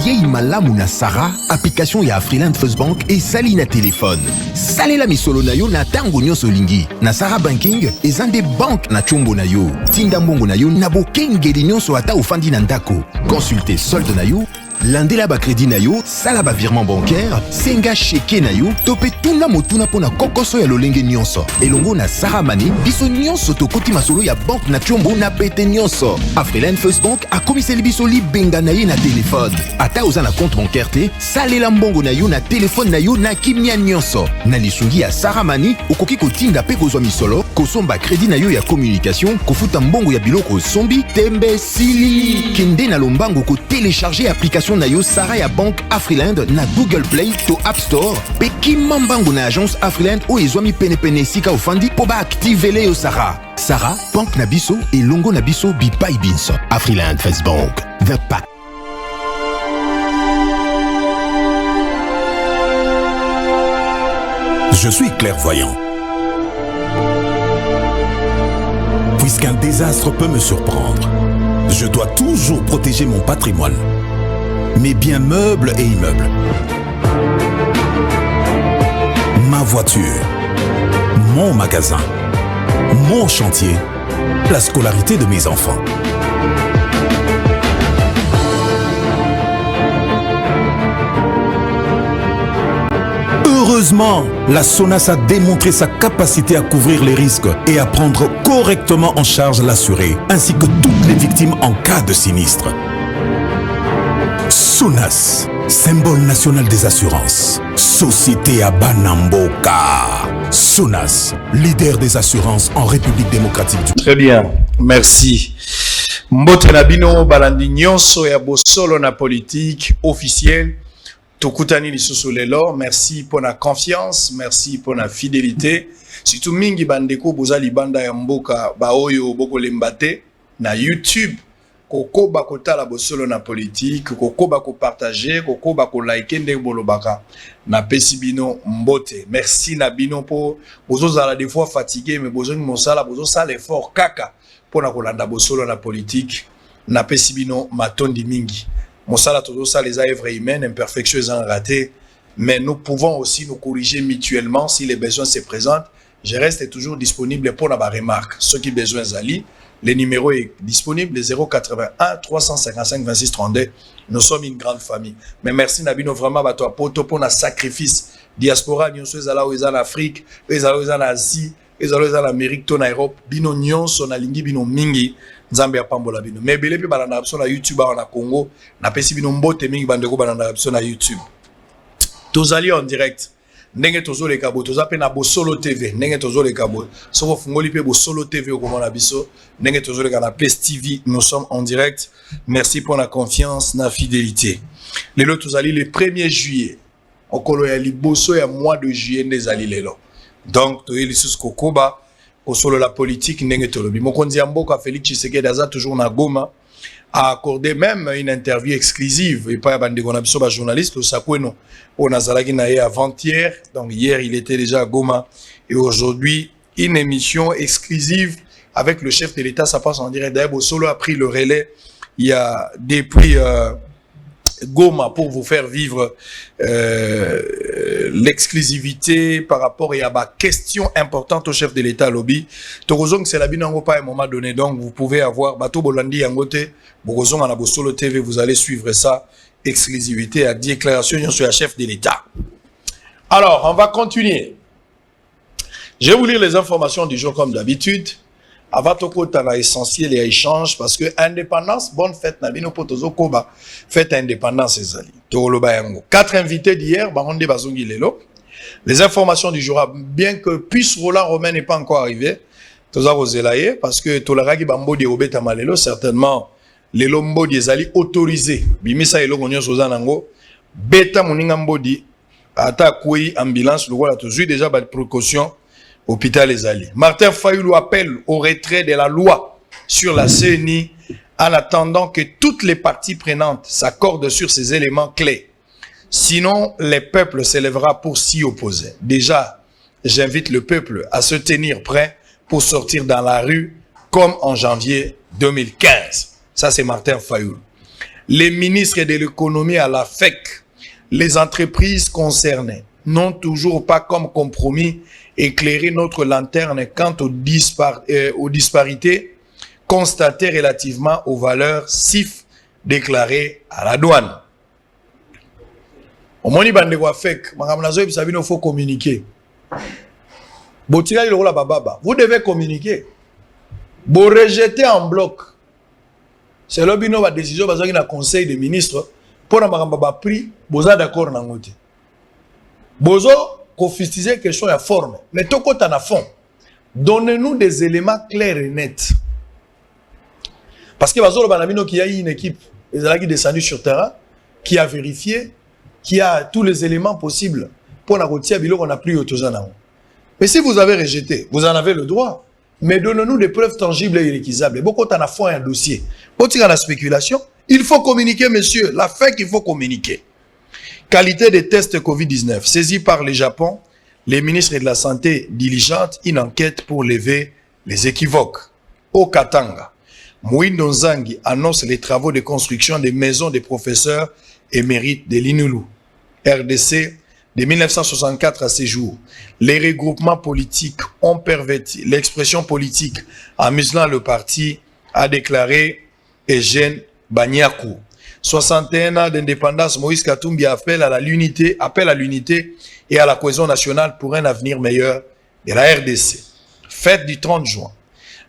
yei malamu na Sarah, application ya Afriland First Bank et sali na téléphone. Salela misolo na yo na tango nyonso lingi. Na Sarah Banking, ezande bank na chombo na yo. Tinda mbongo na yo na bokengeli nyonso ata ufandi na ndako. Consultez solde na yo, landela ba crédit na yo, sala ba virement bancaire, senga cheke na yo, tope tuna motuna pona kokoso ya lolenge nyonso. Elongo na Sarah Money, biso nyonso tokoti masolo ya bank na chombo na pete nyonso. Afriland First Bank a komiseli biso libenga na ye na téléphone. Ata oza na compte bancaire te, salela mbongo na yo na téléphone na yo na kimia nyonso. Na lisungi ya Sarah Money, okoki kotinda pe kozwa misolo, kosomba crédit na yo ya communication, kofuta mbongo ya biloko sombi, tembe sili. Kende na lombango ko télécharger application na yo Sarah ya Bank Afriland na Google Play to App Store. Pe kimambango na agence Afriland o ezwami pene sika ofandi po ba activele yo Sarah. Sarah, bank na biso et longo na biso bipai binso. Afriland First Bank, the pack. Je suis clairvoyant. Puisqu'un désastre peut me surprendre, je dois toujours protéger mon patrimoine, mes biens meubles et immeubles, ma voiture, mon magasin, mon chantier, la scolarité de mes enfants. Heureusement, la SONAS a démontré sa capacité à couvrir les risques et à prendre correctement en charge l'assuré, ainsi que toutes les victimes en cas de sinistre. SONAS, symbole national des assurances. Société à Banamboka. SONAS, leader des assurances en République démocratique du... Très bien, merci. Mbote Nabino balandi nyonso ya bosolo na politique officielle. Tokutani lisusu lelo, merci pour la confiance, merci pour la fidélité. Surtout mingi bandeko bozali banda ya mboka baoyo boko lembate na YouTube. Koko bako tala bosolo na politique, koko bako partager, koko bako like ndenge bolobaka na pesi bino mbote. Merci na bino po bozo zala des fois fatigué mais bozo mosala bozo sala effort kaka pona kolanda bosolo na politique na pesi bino matondi mingi. Mosala todo ça les œuvres humaines, imperfections en raté, mais nous pouvons aussi nous corriger mutuellement si les besoins se présentent. Je reste toujours disponible pour la remarque. Ceux qui ont besoin d'Ali, le numéro est disponible, 081 355 26 32. Nous sommes une grande famille. Mais merci Nabino vraiment à toi pour un sacrifice. Diaspora, nous sommes en Afrique, nous sommes en Asie, nous sommes en Amérique, en Europe, bino nyon son alingi bino mingi. Nzambe apambola bino. Mais belé pe balanda option na YouTube na Congo, na pesi bino mbote mingi bandeko balanda option na YouTube. Tozali en direct. Ndenge tozo le kabo, toza pe na Bosolo TV. Ndenge tozo le kabo. Soko fungoli pe Bosolo TV au komona biso. Ndenge tozo le kana PES TV, nous sommes en direct. Merci pour la confiance, la fidélité. Lelo tozali le 1er juillet. Okolo ya liboso ya mois de juillet ndezali lelo. Donc toyeli sus kokoba au solo la politique ndenge tolobi mokonzi ya mboka Félix Tshisekedi aza toujours na Goma a accordé même une interview exclusive et pas bande na biso ba journaliste le sakweno on azalaki na ye avant-hier, donc hier il était déjà à Goma et aujourd'hui une émission exclusive avec le chef de l'État, ça passe en direct. D'ailleurs Solo a pris le relais il y a depuis Goma pour vous faire vivre l'exclusivité par rapport à ma question importante au chef de l'État lobby. Torozong c'est la binango pas à un moment donné, donc vous pouvez avoir Bato Bolandi Yangote, Borozong à la Bosolo TV, vous allez suivre ça, exclusivité à déclaration sur le chef de l'État. Alors, on va continuer. Je vais vous lire les informations du jour comme d'habitude. Avant tout côté à essentiel et à échange parce que indépendance bonne fête na bino potozo koba fête indépendance ezali toloba yango 4 invités d'hier baronde bazongi lelo. Les informations du jour, bien que puisse Roland Romain n'est pas encore arrivé toza rozelaye parce que tolaraki bambo de obeta malelo certainement les lombo ezali autorisé bimisa eloko nyonso za nango beta moninga mbodi ata koi ambulance lokola tozui déjà ba précaution. Hôpital Ezali. Martin Fayulu appelle au retrait de la loi sur la CENI en attendant que toutes les parties prenantes s'accordent sur ces éléments clés. Sinon, le peuple s'élèvera pour s'y opposer. Déjà, j'invite le peuple à se tenir prêt pour sortir dans la rue comme en janvier 2015. Ça, c'est Martin Fayulu. les ministres de l'économie à la FEC, les entreprises concernées n'ont toujours pas comme compromis éclairé notre lanterne quant aux disparités constatées relativement aux valeurs CIF déclarées à la douane. Au moins, il faut communiquer. Vous devez communiquer. Vous rejetez en bloc. C'est là que la décision dans le conseil des ministres pour la prix, vous êtes d'accord dans le Vous avez quelque chose à forme, mais tout côté à fond. Donnez-nous des éléments clairs et nets. Parce que qu'il y a une équipe qui est descendue sur terrain, qui a vérifié, qui a tous les éléments possibles pour la retirer bilo qu'on a pris au Tozana. Mais si vous avez rejeté, vous en avez le droit. Mais donnez-nous des preuves tangibles et irrécusables. Beaucoup t'en a fait un dossier. Quand il y a la spéculation, il faut communiquer, monsieur. La fait qu'il faut communiquer. Qualité des tests Covid-19. Saisi par le Japon, les ministres de la Santé diligentent une enquête pour lever les équivoques. Au Katanga, Mouindo Nzangi annonce les travaux de construction des maisons des professeurs émérites de l'Inulu. RDC, de 1964 à ces jours, les regroupements politiques ont perverti l'expression politique en muselant le parti, a déclaré Eugène Banyakou. 61 ans d'indépendance, Moïse Katumbi appelle à l'unité et à la cohésion nationale pour un avenir meilleur de la RDC. Fête du 30 juin.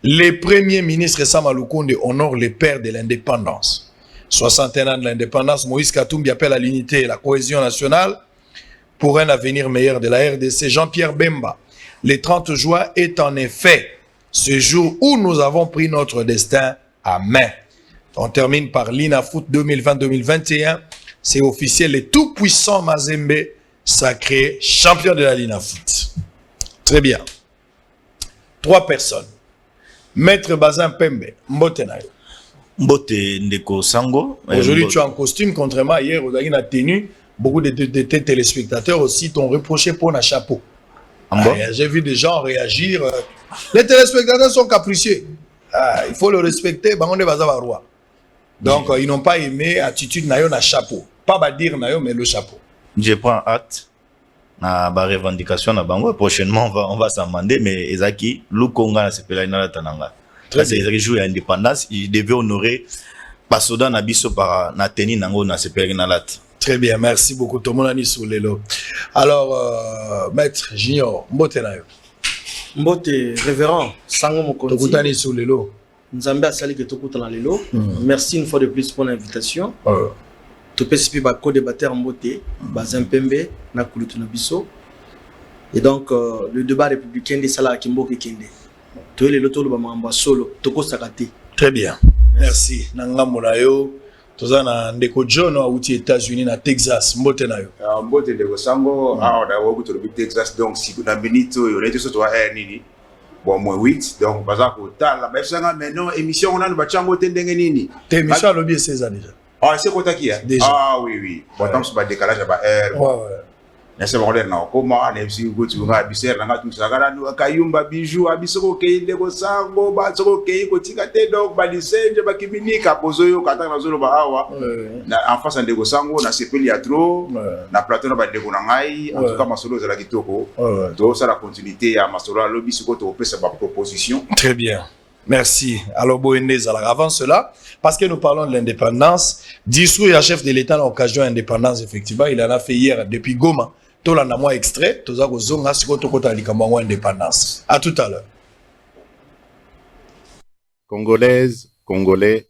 Les premiers ministres Samaloukonde honorent les pères de l'indépendance. 61 ans de l'indépendance, Moïse Katumbi appelle à l'unité et la cohésion nationale pour un avenir meilleur de la RDC. Jean-Pierre Bemba, le 30 juin est en effet ce jour où nous avons pris notre destin à main. On termine par l'INAFOOT 2020-2021. C'est officiel, le tout-puissant Mazembe, sacré champion de la l'INAFOOT. Très bien. 3 personnes. Maître Bazin Pembe, Mbotenayo. Mbote Ndeko Sango. Aujourd'hui, tu es en costume, contrairement à hier, vous avez une tenue. Beaucoup de téléspectateurs aussi t'ont reproché pour un chapeau. J'ai vu des gens réagir. Les téléspectateurs sont capricieux. Il faut le respecter. Donc, ils n'ont pas aimé l'attitude Nayo na chapeau. Pas dire Nayo, mais le chapeau. Je prends acte. Na ba revendication na bango. Prochainement, on va s'amender. Mais Ezaki, Lukonga na sepela ina tananga. C'est Ezaki joue à l'indépendance. Il devait honorer Pasoda na biso par na teni nango na sepela ina lat. Très bien, merci beaucoup. Tout le monde a mis sur les lots. Alors, Maître Junior, Mbote Nayo. Mbote, révérend, Sango Mokonzi. Tout le monde sur les lots. Nzambe a sali que tout le monde les lots. Merci une fois de plus pour l'invitation. Tu peux expliquer le co-débatteur Mbote, Bazin Pembe, Nakulutu Nabiso. Et donc, le débat républicain des Salah Kimbo Kende. Tu es le loto de Bamamba Solo, Toko Sakate. Très bien, merci. Nanga Monayo. Toza na ndeko John aux États-Unis na Texas mbote nayo. Mbote ndeko sango na wogu to le Texas donc si kuna minito yo leto so nini bon moins 8 donc baza ko tala ba sanga maintenant émission on a ba chango tendenge nini. T'es émission lobby 16 ans déjà. Ah c'est quoi qui a? Ah oui. Bon c'est pas décalage ba heure. Ouais. Nese ba na comment na MC gotu nga biser na tu sagara no kayumba bijou abisoko ke ndeko sango ba soko ke ko tikate donc ba lisenje ba kiminika bozoyo kata na zolo ba awa na en face ndeko sango na sepeli ya trop na plateau na ba ndeko na ngai en tout cas masolo za la kitoko donc ça la continuité ya masolo lobby soko to pesa ba proposition. Très bien. Merci. Alors, Boenez, alors avant cela, parce que nous parlons de l'indépendance, discours à chef de l'État à l'occasion de l'indépendance, effectivement, il en a fait hier depuis Goma. Tout l'en a moins extrait, tout ça, zonga, indépendance. À tout à l'heure. Congolaises, Congolais,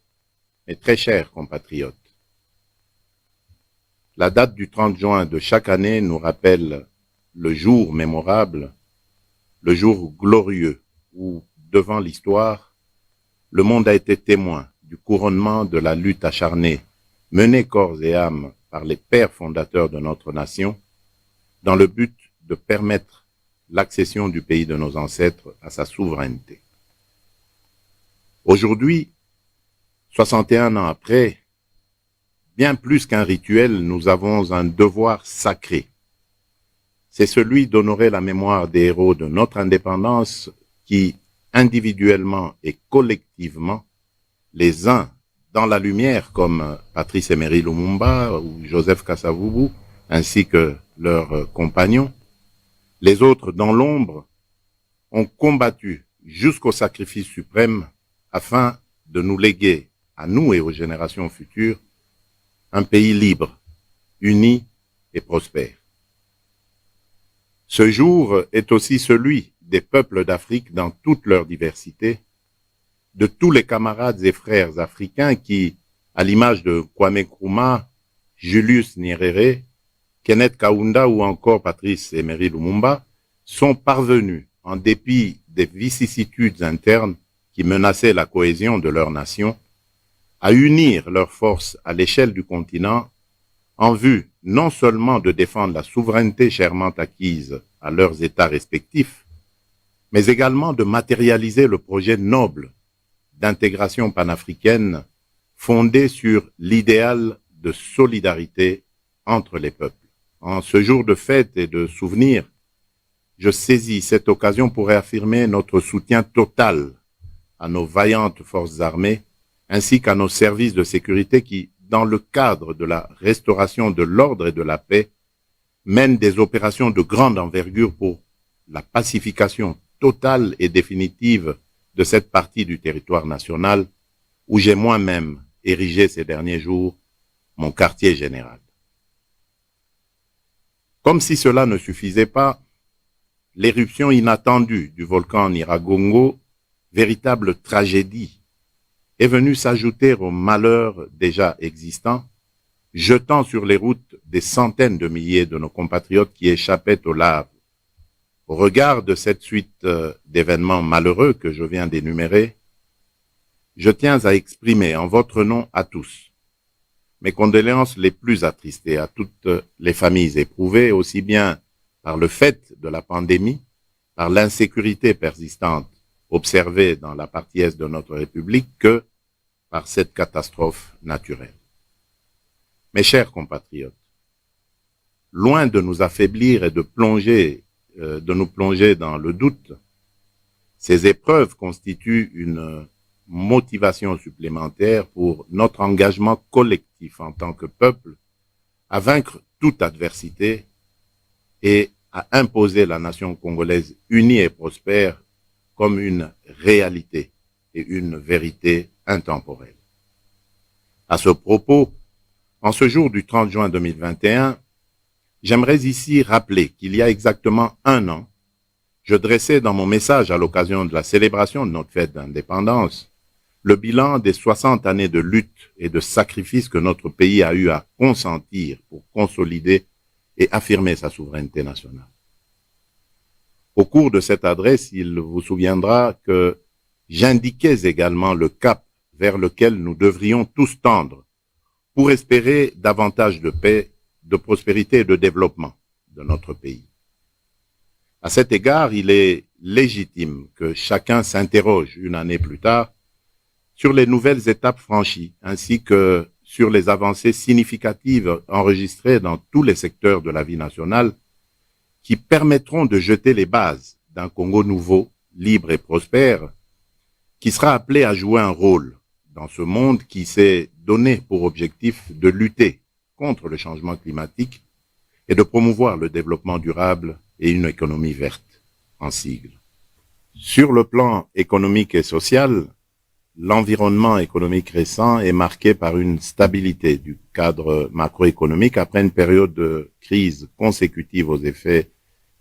mes très chers compatriotes, la date du 30 juin de chaque année nous rappelle le jour mémorable, le jour glorieux où, devant l'histoire, le monde a été témoin du couronnement de la lutte acharnée menée corps et âme par les pères fondateurs de notre nation dans le but de permettre l'accession du pays de nos ancêtres à sa souveraineté. Aujourd'hui, 61 ans après, bien plus qu'un rituel, nous avons un devoir sacré. C'est celui d'honorer la mémoire des héros de notre indépendance qui, individuellement et collectivement, les uns dans la lumière comme Patrice Emery Lumumba ou Joseph Kasavubu, ainsi que leurs compagnons. Les autres, dans l'ombre, ont combattu jusqu'au sacrifice suprême afin de nous léguer, à nous et aux générations futures, un pays libre, uni et prospère. Ce jour est aussi celui des peuples d'Afrique dans toute leur diversité, de tous les camarades et frères africains qui, à l'image de Kwame Nkrumah, Julius Nyerere, Kenneth Kaunda ou encore Patrice Emery Lumumba, sont parvenus, en dépit des vicissitudes internes qui menaçaient la cohésion de leur nation, à unir leurs forces à l'échelle du continent en vue non seulement de défendre la souveraineté chèrement acquise à leurs États respectifs, mais également de matérialiser le projet noble d'intégration panafricaine fondé sur l'idéal de solidarité entre les peuples. En ce jour de fête et de souvenir, je saisis cette occasion pour réaffirmer notre soutien total à nos vaillantes forces armées ainsi qu'à nos services de sécurité qui, dans le cadre de la restauration de l'ordre et de la paix, mènent des opérations de grande envergure pour la pacification totale et définitive de cette partie du territoire national où j'ai moi-même érigé ces derniers jours mon quartier général. Comme si cela ne suffisait pas, l'éruption inattendue du volcan Nyiragongo, véritable tragédie, est venue s'ajouter aux malheurs déjà existants, jetant sur les routes des centaines de milliers de nos compatriotes qui échappaient aux laves. Au regard de cette suite d'événements malheureux que je viens d'énumérer, je tiens à exprimer en votre nom à tous mes condoléances les plus attristées à toutes les familles éprouvées, aussi bien par le fait de la pandémie, par l'insécurité persistante observée dans la partie est de notre République, que par cette catastrophe naturelle. Mes chers compatriotes, loin de nous affaiblir et de nous plonger dans le doute, ces épreuves constituent une motivation supplémentaire pour notre engagement collectif en tant que peuple à vaincre toute adversité et à imposer la nation congolaise unie et prospère comme une réalité et une vérité intemporelle. À ce propos, en ce jour du 30 juin 2021, j'aimerais ici rappeler qu'il y a exactement un an, je dressais dans mon message à l'occasion de la célébration de notre fête d'indépendance le bilan des 60 années de lutte et de sacrifice que notre pays a eu à consentir pour consolider et affirmer sa souveraineté nationale. Au cours de cette adresse, il vous souviendra que j'indiquais également le cap vers lequel nous devrions tous tendre pour espérer davantage de paix, de prospérité et de développement de notre pays. À cet égard, il est légitime que chacun s'interroge une année plus tard sur les nouvelles étapes franchies, ainsi que sur les avancées significatives enregistrées dans tous les secteurs de la vie nationale qui permettront de jeter les bases d'un Congo nouveau, libre et prospère, qui sera appelé à jouer un rôle dans ce monde qui s'est donné pour objectif de lutter contre le changement climatique et de promouvoir le développement durable et une économie verte, en sigle. Sur le plan économique et social, l'environnement économique récent est marqué par une stabilité du cadre macroéconomique après une période de crise consécutive aux effets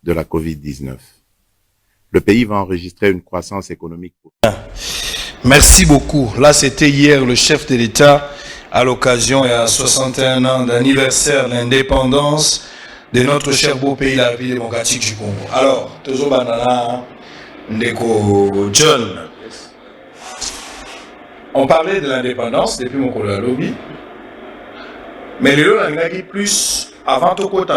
de la Covid-19. Le pays va enregistrer une croissance économique. Merci beaucoup. Là, c'était hier le chef de l'État à l'occasion et à 61 ans d'anniversaire de l'indépendance de notre cher beau pays, la République démocratique du Congo. Alors, toujours banana, Ndeko John. On parlait de l'indépendance depuis mon collègue lobby, mais le on a dit plus avant tout côté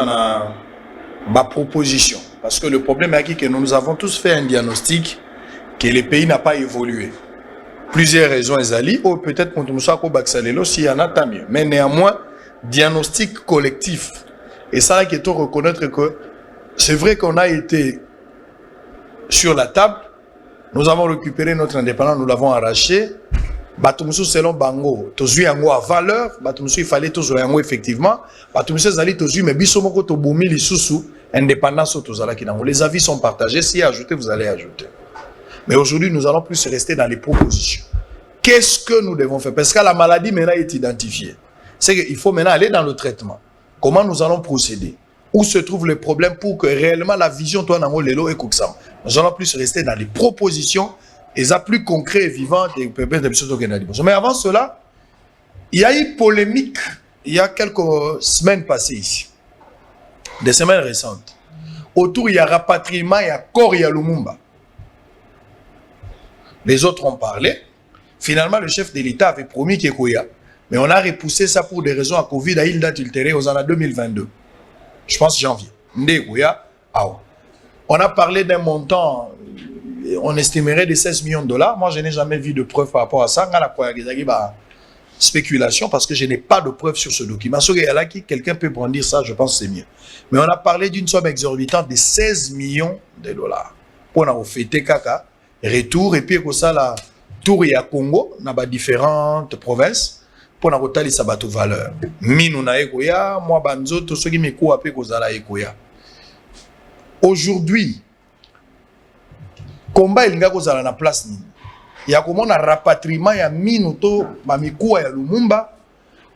ma proposition, parce que le problème est que nous avons tous fait un diagnostic que le pays n'a pas évolué. Plusieurs raisons exali, ou peut-être qu'on nous soit baksalelo s'il y en a tant mieux, mais néanmoins diagnostic collectif. Et ça qu'il faut reconnaître que c'est vrai qu'on a été sur la table, nous avons récupéré notre indépendance, nous l'avons arraché. Batumusu selon Bango, tozu yango a valeur, Batumusu il fallait tozu yango effectivement, Batumusu zali tozu mais biso moko to bomi lisusu indépendance tozala kinango. Les avis sont partagés, si ajouter vous allez ajouter. Mais aujourd'hui nous allons plus rester dans les propositions. Qu'est-ce que nous devons faire? Parce que la maladie maintenant est identifiée. C'est qu'il faut maintenant aller dans le traitement. Comment nous allons procéder? Où se trouve le problème pour que réellement la vision toi nango lelo et kuksam. Nous allons plus rester dans les propositions et ça plus concret et vivant des peuples de. Mais avant cela, il y a eu polémique il y a quelques semaines passées ici, des semaines récentes. Autour il y a rapatriement, il y a corps, il y a Lumumba. Les autres ont parlé. Finalement, le chef de l'État avait promis qu'il y a. Mais on a repoussé ça pour des raisons à Covid, à il date ultérieure aux années 2022. Je pense janvier. On a parlé d'un montant, on estimerait de 16 millions de dollars. Moi, je n'ai jamais vu de preuve par rapport à ça. Spéculation, parce que je n'ai pas de preuve sur ce document. Si quelqu'un peut brandir ça, je pense que c'est mieux. Mais on a parlé d'une somme exorbitante de 16 millions de dollars. Pour nous fêter Kaka, retour, et puis pour ça, la tour à Congo, dans différentes provinces. Pour nous retaler sa bateau valeur. Minou na ekoya, moi banzo, tout ce qui me coûte après kozala ekoya. Aujourd'hui, combat il nga kozala na place ni. Il y a comment un rapatriement ya minou to ba mikuwa ya Lumumba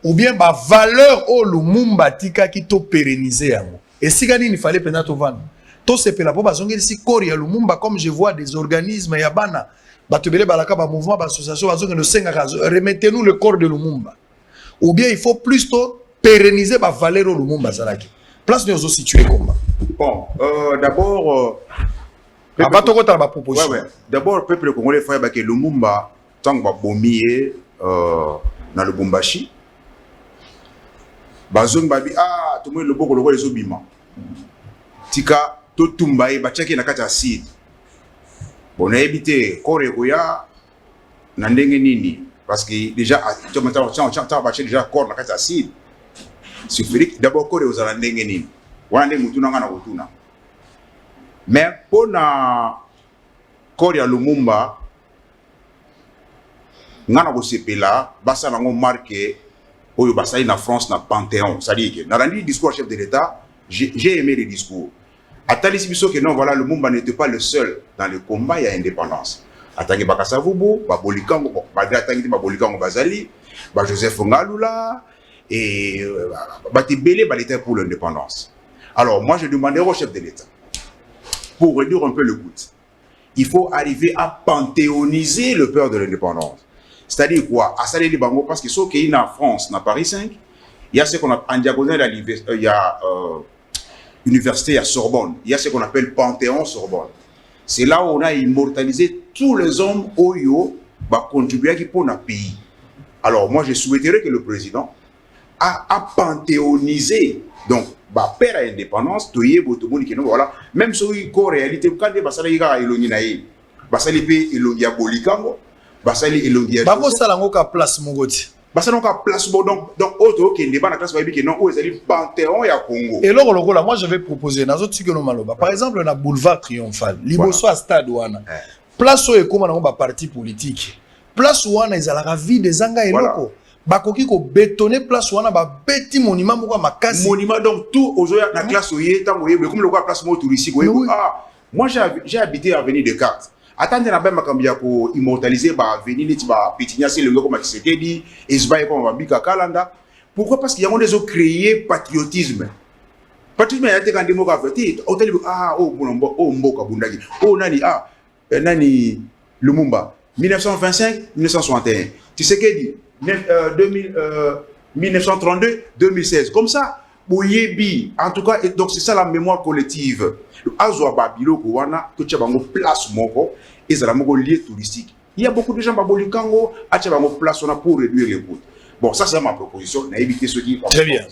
ou bien ba valeur au Lumumba tika qui to pérenniser yango. Et si gani il fallait pena to vendre. To se pela po bazongeli si kori ya Lumumba comme je vois des organismes ya bana. Batubele balaka ba mouvement ba association bazonga no senga kazo remettez-nous le corps de Lumumba. Ou bien il faut plus tôt pérenniser ba valeur au Lumumba zalaki. Place nous situer comment? Bon, d'abord proposition. Ouais. D'abord peuple congolais faut que Lumumba tant ba bomier dans le Bombashi. Bazong babi tout le monde le boko le les obima. Tika to tumbaye ba cheki na kati acide. Bon, on a évité Korea na ndenge nini parce que déjà tu as déjà corps na kati acide. Sulfurique d'abord Korea aux ndenge nini. Wana ndenge mutuna ngana kutuna. Mais pour na Korea Lumumba ngana ko sepela basa nango marqué oyo basali na France na Panthéon, c'est-à-dire que na randi discours chef de l'État, j'ai aimé le discours. Atali Sibiso que non, voilà, Lumumba n'était pas le seul dans le combat et l'indépendance. Atangi Bakasavubu, Babolikango, malgré Atangi Babolikango Bazali, Joseph Ngalula, et Batibele, était pour l'indépendance. Alors, moi, je demandais au chef de l'État, pour réduire un peu le coût, il faut arriver à panthéoniser le peur de l'indépendance. C'est-à-dire quoi? À Salé Libango, parce que ce qu'il y a en France, dans Paris 5, il y a ce qu'on a en diagonale, il y a université à Sorbonne. Il y a ce qu'on appelle Panthéon Sorbonne. C'est là où on a immortalisé tous les hommes Oyo qui contribué pour notre pays. Alors moi je souhaiterais que le président a panthéonisé donc père à l'indépendance, voilà, même si il y a réalité, quand il y a des gens qui donc autre qui n'est pas la classe qui non aux élèves Panthéon et à Congo. Et là moi je vais proposer dans autres maloba. Par exemple na boulevard Triomphal, liboso à stade wana. Place où est comme na parti politique. Place où wana ezalaka vie des anga eloko. Bakoki ko bétonner place wana ba beti monument moko makasi. Monument donc tout aujourd'hui na classe oye tango yé comme le quoi place mo touristique. Moi j'ai habité à avenue Descartes. Attendez la même makambia pour immortaliser ba venir neti ba Pétignan c'est le gars comme qui dit et se bailler comme ba bika kalanda. Pourquoi? Parce qu'il y a des gens créé patriotisme. Patriotisme a été quand des mots fait hôtel mboka bundagi. Nani Lumumba 1925 1961. Tu sais que dit 1932 2016 comme ça. Boyebi, en tout cas, donc c'est ça la mémoire collective. Azwa Babilo Kouana, que tu as une place moko, et c'est la moko lié touristique. Il y a beaucoup de gens qui ont une place pour réduire les coûts. Bon, ça c'est ma proposition, on a évité ce qui. Très bien.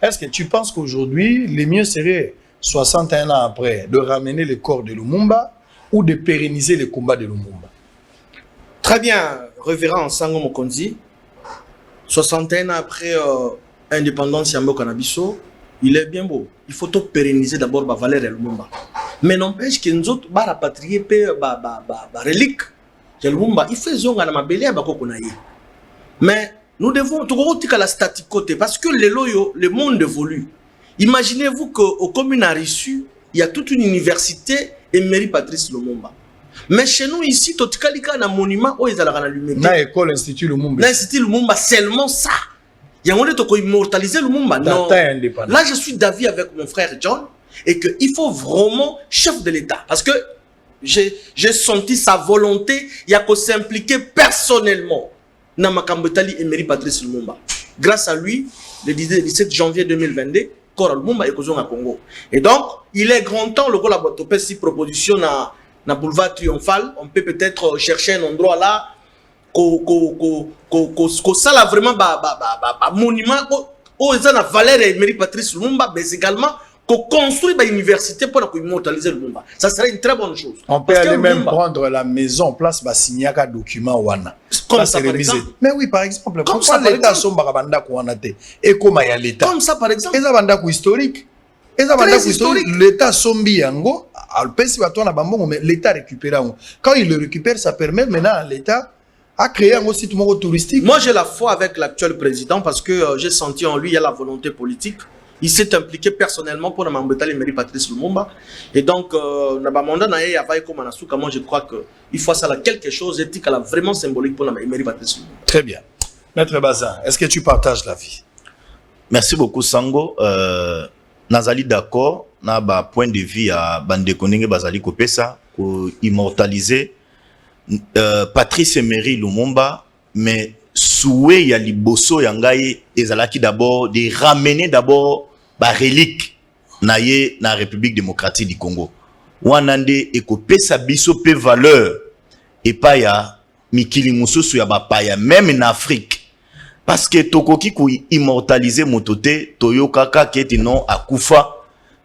Est-ce que tu penses qu'aujourd'hui, le mieux serait, 61 ans après, de ramener le corps de Lumumba ou de pérenniser le combat de Lumumba? Très bien, révérend Sango Mokonzi, 61 ans après indépendance Yambo Canabiso, il est bien beau. Il faut tout pérenniser d'abord la valeur de Lumumba. Mais n'empêche que nous autres, rapatrier la relique de Lumumba, il faut zonga na mabele ya bako konaye. Mais nous devons tout la statique côté parce que le monde évolue. Imaginez-vous qu'au communes à Rissu, il y a toute une université Emery Patrice Lumumba. Mais chez nous ici, tout il y a un monument où ils ont l'allumé. Na école Institut Lumumba. L'Institut Lumumba, seulement ça. Il y a un moment où immortaliser Lumumba. Non. Là, je suis d'avis avec mon frère John et qu'il faut vraiment chef de l'État. Parce que j'ai senti sa volonté, il y a qu'à s'impliquer personnellement dans Makambetali Emery Patrice Lumumba. Grâce à lui, le 17 janvier 2022, Kora Lumumba est au Congo. Et donc, il est grand temps, le collaborateur, si proposition na boulevard Triomphal, on peut peut-être chercher un endroit là, ça là vraiment monument, où ils ont la valeur Emery Patrice Lumumba, mais également qu'on construit une université pour immortaliser Lumumba. Ça serait une très bonne chose. On peut aller même prendre la maison, place, signer un document wana. Comme ça, par exemple. Mais oui, par exemple, pourquoi l'État sombre banda kouanate et comment il y a l'État? Comme ça, par exemple. Et ça banda historique. Et ça banda historique. L'État sombi yango, mais l'État récupère. Quand il le récupère, ça permet maintenant à l'État à créer un site touristique. Moi, j'ai la foi avec l'actuel président parce que j'ai senti en lui, il y a la volonté politique. Il s'est impliqué personnellement pour m'embêter Emery Patrice Lumumba. Et donc, moi, je crois qu'il faut ça quelque chose d'éthique, vraiment symbolique pour Emery Patrice Lumumba. Très bien. Maître Bazin, est-ce que tu partages la vie? Merci beaucoup, Sango. Nazali d'accord, na ba point de vue à Bandekonenge Bazali Kopesa pour immortaliser Patrice Emery Lumumba, mais souhait ya liboso yangaye ezalaki d'abord de ramener d'abord ba relique na ye na République démocratique du Congo. Wanande ekopesa biso pe valeur et pa ya mikili mususu ya ba paya même en Afrique. Parce que tokoki ko immortaliser motote toyokaka keti non akufa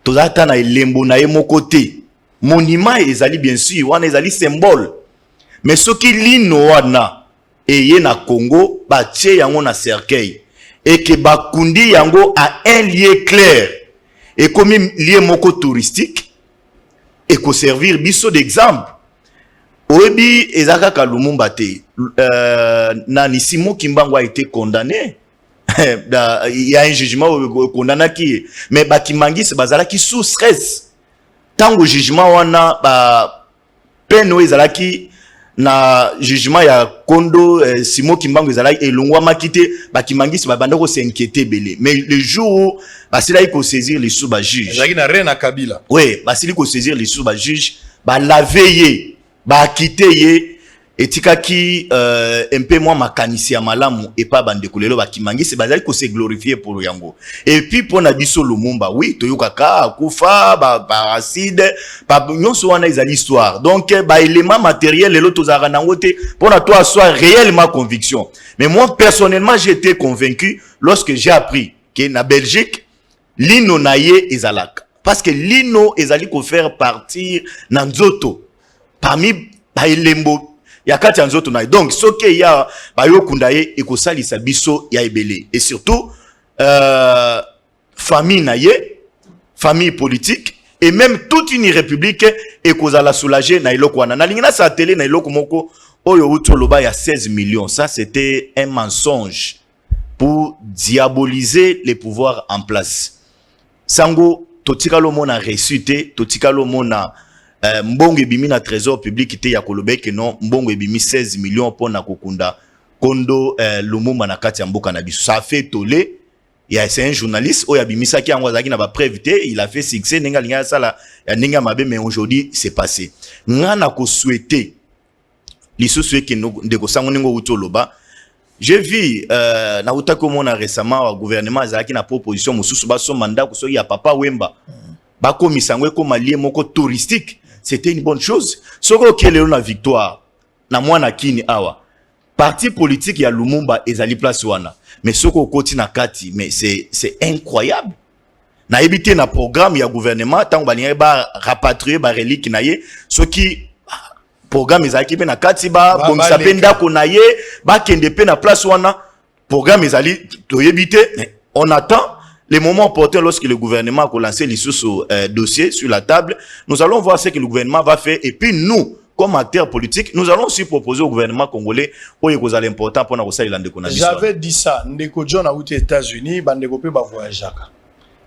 tozata na elembo na ye mokote. Monument ezali bien sûr wana ezali symbole. Mais soki lino wana et na Congo batie yango na cercueil et que bakundi yango a un lieu clair et comme lieu moko touristique et ko servir biso d'exemple. Oebi ezaka Lumumba te nani Simon Kimbangu a été condamné. Il y a un jugement condamné qui mais bakimangisi bazalaki sous stress. Tango jugement wana ba peine ezalaki na jugement ya Kondo Simon Kimbangu ezalaki elongwa makite bakimangisi babanda ko s'inquiéter belé. Mais le jour où basila ko saisir les sous ba juge. Ezalaki na reine Kabila. Oui, basili ko saisir les sous ba juge, ba laver ba quitter ye etikaki un peu moins makanisi ya malamu et pas bandekolelo bakimangisi bazali ko se glorifier pour yango. Et puis pour na biso Lumumba, oui, toyokaka akufa ba acide ba nyonso wana ezali histoire. Donc ba élément matériel lelo tozara nango te pour na toi soit réellement conviction. Mais moi personnellement, j'étais convaincu lorsque j'ai appris que na Belgique lino naye ezalaka. Parce que lino ezali ko faire partir na nzoto parmi ba elembo ya kati nzoto na. Donc ce que ya ba yokunda ye ekosalisa biso ya ebele et surtout famille na ye, famille politique et même toute une république ekozala soulager na iloko wana. Na lingina sa télé na iloko moko oyo utoloba ya 16 millions. Ça c'était un mensonge pour diaboliser les pouvoirs en place. Sango totikalo mona ressuité, totikalo mona mbongo ebimi na trésor public te ya kolobe ke non mbongo ebimi 16 millions pour na kokunda kondo Lumumba na kati ya mboka na biso. Ça a fait tollé. C'est un journaliste oya bimisa ki angwa zaki na ba preuve te, il a fait succès nenga linga sala ya nenga mabe, mais aujourd'hui c'est passé. Ngana ko souhaiter lisusu ke ndeko sango ningo utoloba. J'ai vu na utako mona récemment au gouvernement zaki na proposition mususu ba so mandat ko so ya papa Wemba ba komisangwe ko malie moko touristique. C'était une bonne chose. Soko kelelo na victoire na mwana kini awa parti politique ya Lumumba ezali place wana, mais soko koti na kati, mais c'est incroyable. Na ebité na programme ya gouvernement tant balinga ba rapatrier ba relique na ye soki programme ezali pe na kati ba bomisa penda ko na ye ba kende pe na place wana programme ezali to ebité. On attend les moments opportuns lorsque le gouvernement a lancé les dossiers sur la table. Nous allons voir ce que le gouvernement va faire et puis nous comme acteur politique, nous allons aussi proposer au gouvernement congolais pour que ça important pour nous saluer l'ande. J'avais dit ça, ndeko John a aux États-Unis, bandeko pe ba voyageaka.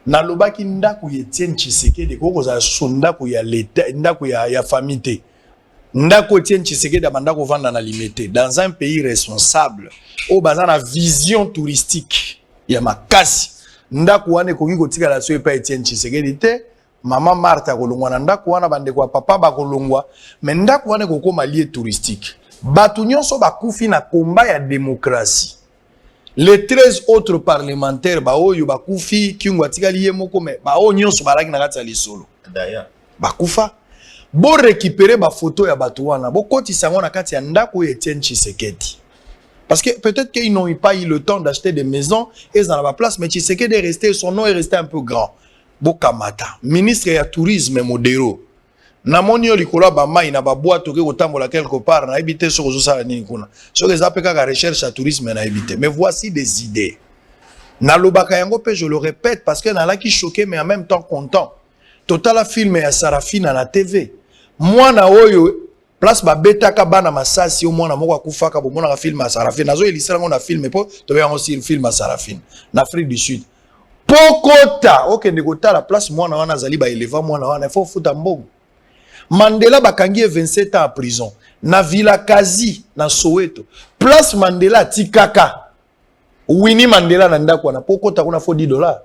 Na lobaki ndako Etienne Tshisekedi ko za sonda ko ya l'état, ndako ya famille. Ndako Etienne Tshisekedi bandako vanda na limité dans un pays responsable au bazar la vision touristique ya makasi. Ndako wane ko ngiko tika la so pa Etienne Tshisekedi te. Maman Martha kolongwa na ndako wana bandeko papa ba kolongwa mais ndako wana ko koma lieu touristique batu nyonso bakufi na combat ya démocratie les 13 autres parlementaires ba oyo bakufi kingwa tikali ye moko mais ba o nyonso balaki na kati ya lisolo d'ailleurs bakufa bo récupérer ba photo ya batu wana bo kotisa ngo na kati ya ndako Etienne Tshisekedi parce que peut-être qu'ils n'ont pas eu le temps d'acheter des maisons et dans la place mais Tshisekedi est resté son nom est resté un peu grand. Bokamata ministre ya tourisme modero namoni yo likola ba mai na ba boîte ke kotambola quelque part na ebité so zo sala nini kuna so que zapeka ka recherche à tourisme na ebité mais voici des idées na lobaka yango pe je le répète parce que na la qui choqué mais en même temps content total film ya Sarafina na TV mwana oyo place ba betaka bana masasi o mwana moko akufaka bo mwana ka film ya Sarafina nazo elisera ngo na film po to yango aussi film ya Sarafina na Afrique du Sud. Pokota okende kotala place mwana wana zali ba eleva mwana wana faut futa mbongo Mandela bakangi 27 ans en prison na Villa Kazi na Soweto place Mandela tikaka Winnie Mandela na ndako na pokota kuna $40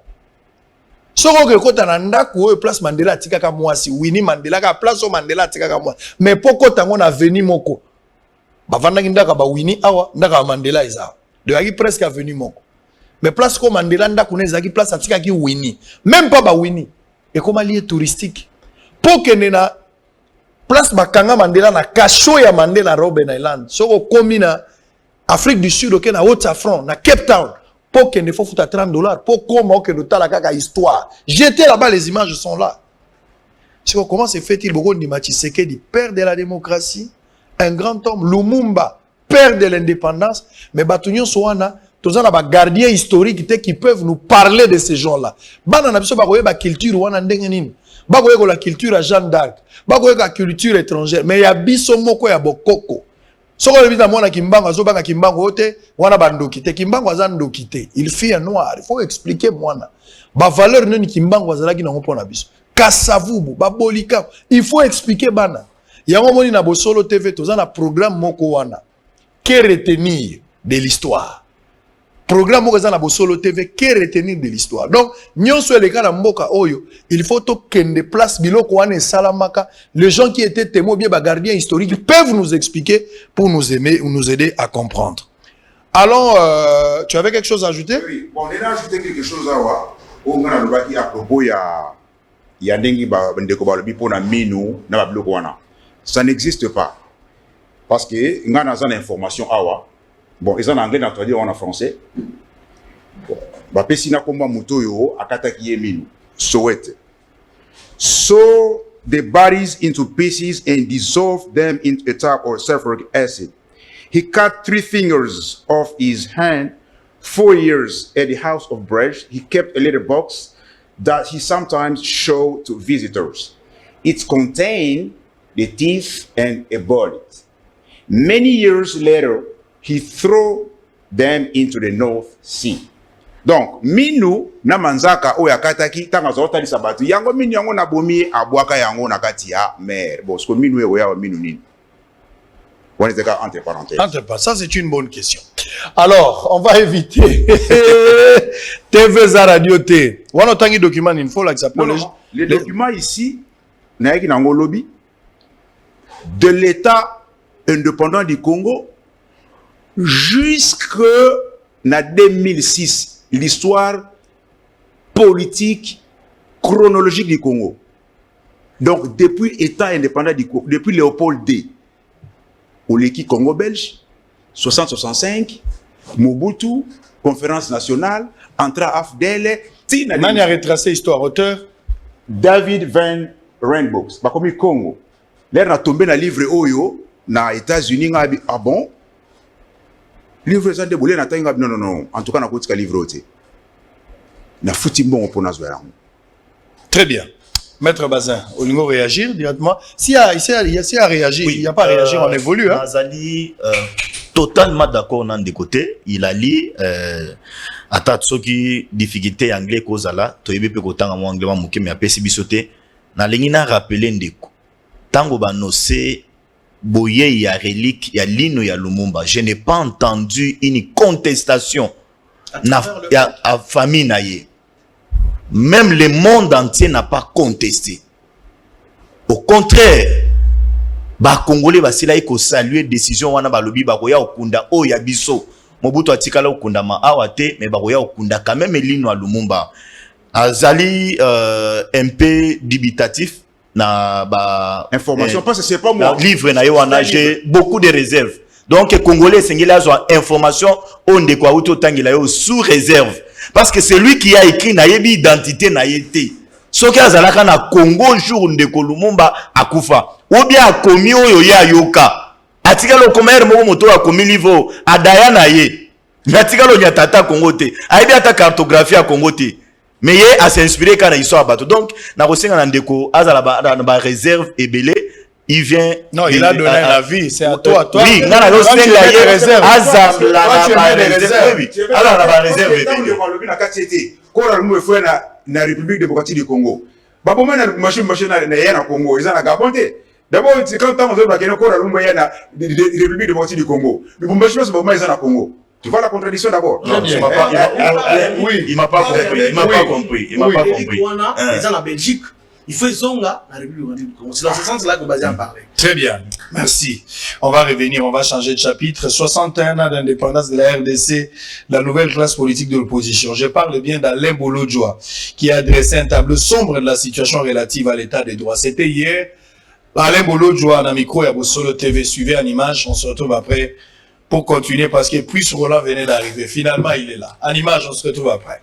soko ke kota na ndako oyo place Mandela tikaka mwasi Winnie Mandela ka place o Mandela tikaka mwasi mais pokota ngo na veni moko bavanda ndaka ba Winnie awa ndaka Mandela eza de yaki presque avenue moko. Mais place comme Mandela nda kuneza ki place atika ki Winnie même pas ba Winnie et comme lieu touristique pour que na place bakanga Mandela na kasho ya Mandela Robben Island soko komi na Afrique du Sud na Haute-Safran na Cape Town pour que ne faut foutre $30 pour comment que notala kaka histoire j'étais là-bas les images sont là. C'est comment se fait-il beaucoup de Tshisekedi père de la démocratie un grand homme Lumumba père de l'indépendance mais batunyo soana tous les gardiens historiques qui peuvent nous parler de ces gens-là. Bana na biso ba koyeba culture wana ndenge nini. Ba koyeba la culture à Jeanne d'Arc. Ba koyeba culture étrangère. Mais ya biso moko ya bokoko. Soko le bita mwana kimbango azo banga kimbango ote wana bandoki te kimbango azando kite. Il fait un noir. Il faut expliquer mwana. Ba valeur nini kimbango azalaki na ngopona biso. Kasavubu ba bolika. Il faut expliquer bana. Yango moni na Bosolo TV tous na programme moko wana. Que retenir de l'histoire. Programme au na Bosolo TV que retenir de l'histoire. Donc, nyonso les gars mboka oyo, il faut to kende place biloko wane salamaka. Les gens qui étaient témoins bien gardiens historiques peuvent nous expliquer pour nous aimer ou nous aider à comprendre. Allons, tu avais quelque chose à ajouter? Oui, bon, on a ajouté quelque chose à propos ya ndengi ba ndeko ba lobi pona minu na ba biloko wana. Ça n'existe pas. Parce que ngana za information awa. Bon, ils en anglais, traduit en français. Bon, pesina komba mutoyo akata kiyeminu. Soweto. So the bodies into pieces and dissolved them into a type of sulfuric acid. He cut 3 fingers off his hand. 4 years at the house of Brecht. He kept a little box that he sometimes showed to visitors. It contained the teeth and a bullet. Many years later, he threw them into the North Sea. Donc, minu na manzaka o yakataki tanga zota lisabatu. Yango minu yango na bomi abwaka yango na kati ya mer. Bon, sko minu ewe ya minu nini. On était entre parenthèses. Entre parenthèses. Ça, c'est une bonne question. Alors, on va éviter TV za radio T. On a tangi document il faut là que ça peut. Les documents ici, na yaki nango lobby de l'État indépendant du Congo jusque na 2006, l'histoire politique chronologique du Congo. Donc depuis l'État indépendant du Congo, depuis Léopold D, Oleki Congo belge, 60-65, Mobutu, conférence nationale, Antra Afdele, Nani a retracé l'histoire auteur? David Van Rainbows, bakomi Congo. L'air a tombé dans le livre Oyo, na États-Unis, ah bon? Livre ça déboulé na tanga non en tout cas na kotika livre oté na futi bon pour na zoya. Très bien. Maître Bazin, au niveau réagir directement. S'il y a à réagir, Oui, il n'y a pas à réagir, on évolue. Hein. Nazali, totalement d'accord dans des côtés. Il a lu, à ceux qui difficulté anglais cause là, tu es peu content en anglais, mais après c'est bisoté. Na lingina rappeler ndeko. Tango banosé boye ya relique ya lino ya Lumumba. Je n'ai pas entendu une contestation na ya famille naie. Même le monde entier n'a pas contesté. Au contraire, ba Congolais basila iko saluer décision wana balobi ba koya okunda o ya biso. Mobutu atikala okunda ma awate mais ba koya okunda quand même lino ya Lumumba. Azali un peu dubitatif na ba information parce que c'est pas moi livre na yo wana j'ai beaucoup de réserves. Donc Congolais sengeli azwa information onde kwa uto tangila yo sous réserve parce que c'est lui qui a écrit na yebi identité na yete. Soki azalaka na Congo jour ndeko Lumumba akufa ou bien akomi oyo ya yoka atikalo komere mo moto akomi livre adaya na ye natikalo nyatata Congo te aibi ata cartographie ya Congo te. Mais il a s'inspiré quand il sort bateau. Donc, na rosenga nandeko azala ba réserve ebele, il vient. Non, il a donné la vie, c'est à toi. Oui, na na rosenga ye réserve azala ba réserve. Alors la ba réserve ebele. Quand on fait na République démocratique du Congo. Ba bon na machine na ya na Congo, ils en a Gabonté. D'abord, c'est quand on va gagner encore la ya na République démocratique du Congo. Mais bon machine c'est bon ils en a Congo. Tu vois la contradiction d'abord. Non, il m'a pas compris. Il m'a pas compris. Ils sont en Belgique. Il faut zonga la République. C'est dans ce sens-là que Bazin parle. Très bien, merci. On va revenir, on va changer de chapitre. 61 ans d'indépendance de la RDC, la nouvelle classe politique de l'opposition. Je parle bien d'Alain Bolodjoa, qui a dressé un tableau sombre de la situation relative à l'état des droits. C'était hier. Alain Bolodjoa, dans le micro, il y a Bossolo TV, suivez en image. On se retrouve après pour continuer parce que Puisse Roland venait d'arriver. Finalement, il est là. En image, on se retrouve après.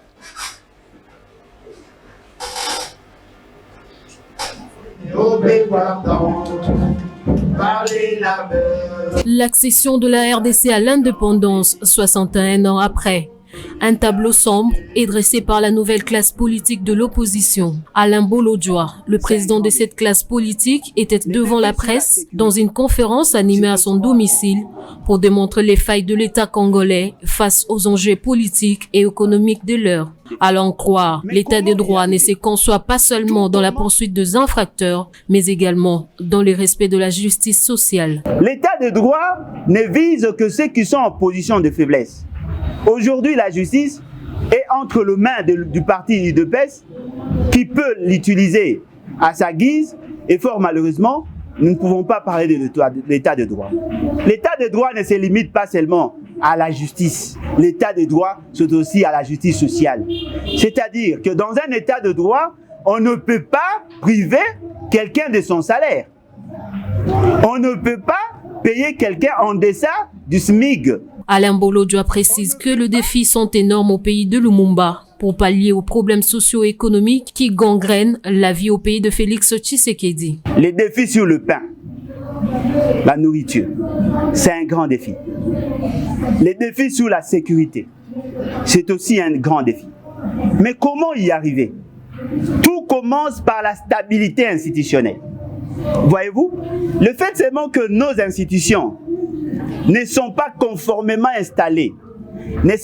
L'accession de la RDC à l'indépendance 61 ans après. Un tableau sombre est dressé par la nouvelle classe politique de l'opposition. Alain Bolodjoa, le président de cette classe politique, était devant la presse dans une conférence animée à son domicile pour démontrer les failles de l'État congolais face aux enjeux politiques et économiques de l'heure. À l'en croire, l'État des droits ne se conçoit pas seulement dans la poursuite des infracteurs, mais également dans le respect de la justice sociale. L'État des droits ne vise que ceux qui sont en position de faiblesse. Aujourd'hui, la justice est entre les mains du parti UDPS qui peut l'utiliser à sa guise et fort malheureusement, nous ne pouvons pas parler de l'état de droit. L'état de droit ne se limite pas seulement à la justice. L'état de droit, c'est aussi à la justice sociale. C'est-à-dire que dans un état de droit, on ne peut pas priver quelqu'un de son salaire. On ne peut pas payer quelqu'un en deçà du SMIG. Alain Bolodjoa précise que les défis sont énormes au pays de Lumumba pour pallier aux problèmes socio-économiques qui gangrènent la vie au pays de Félix Tshisekedi. Les défis sur le pain, la nourriture, c'est un grand défi. Les défis sur la sécurité, c'est aussi un grand défi. Mais comment y arriver? Tout commence par la stabilité institutionnelle. Voyez-vous, le fait seulement que nos institutions ne sont pas conformément installées, ne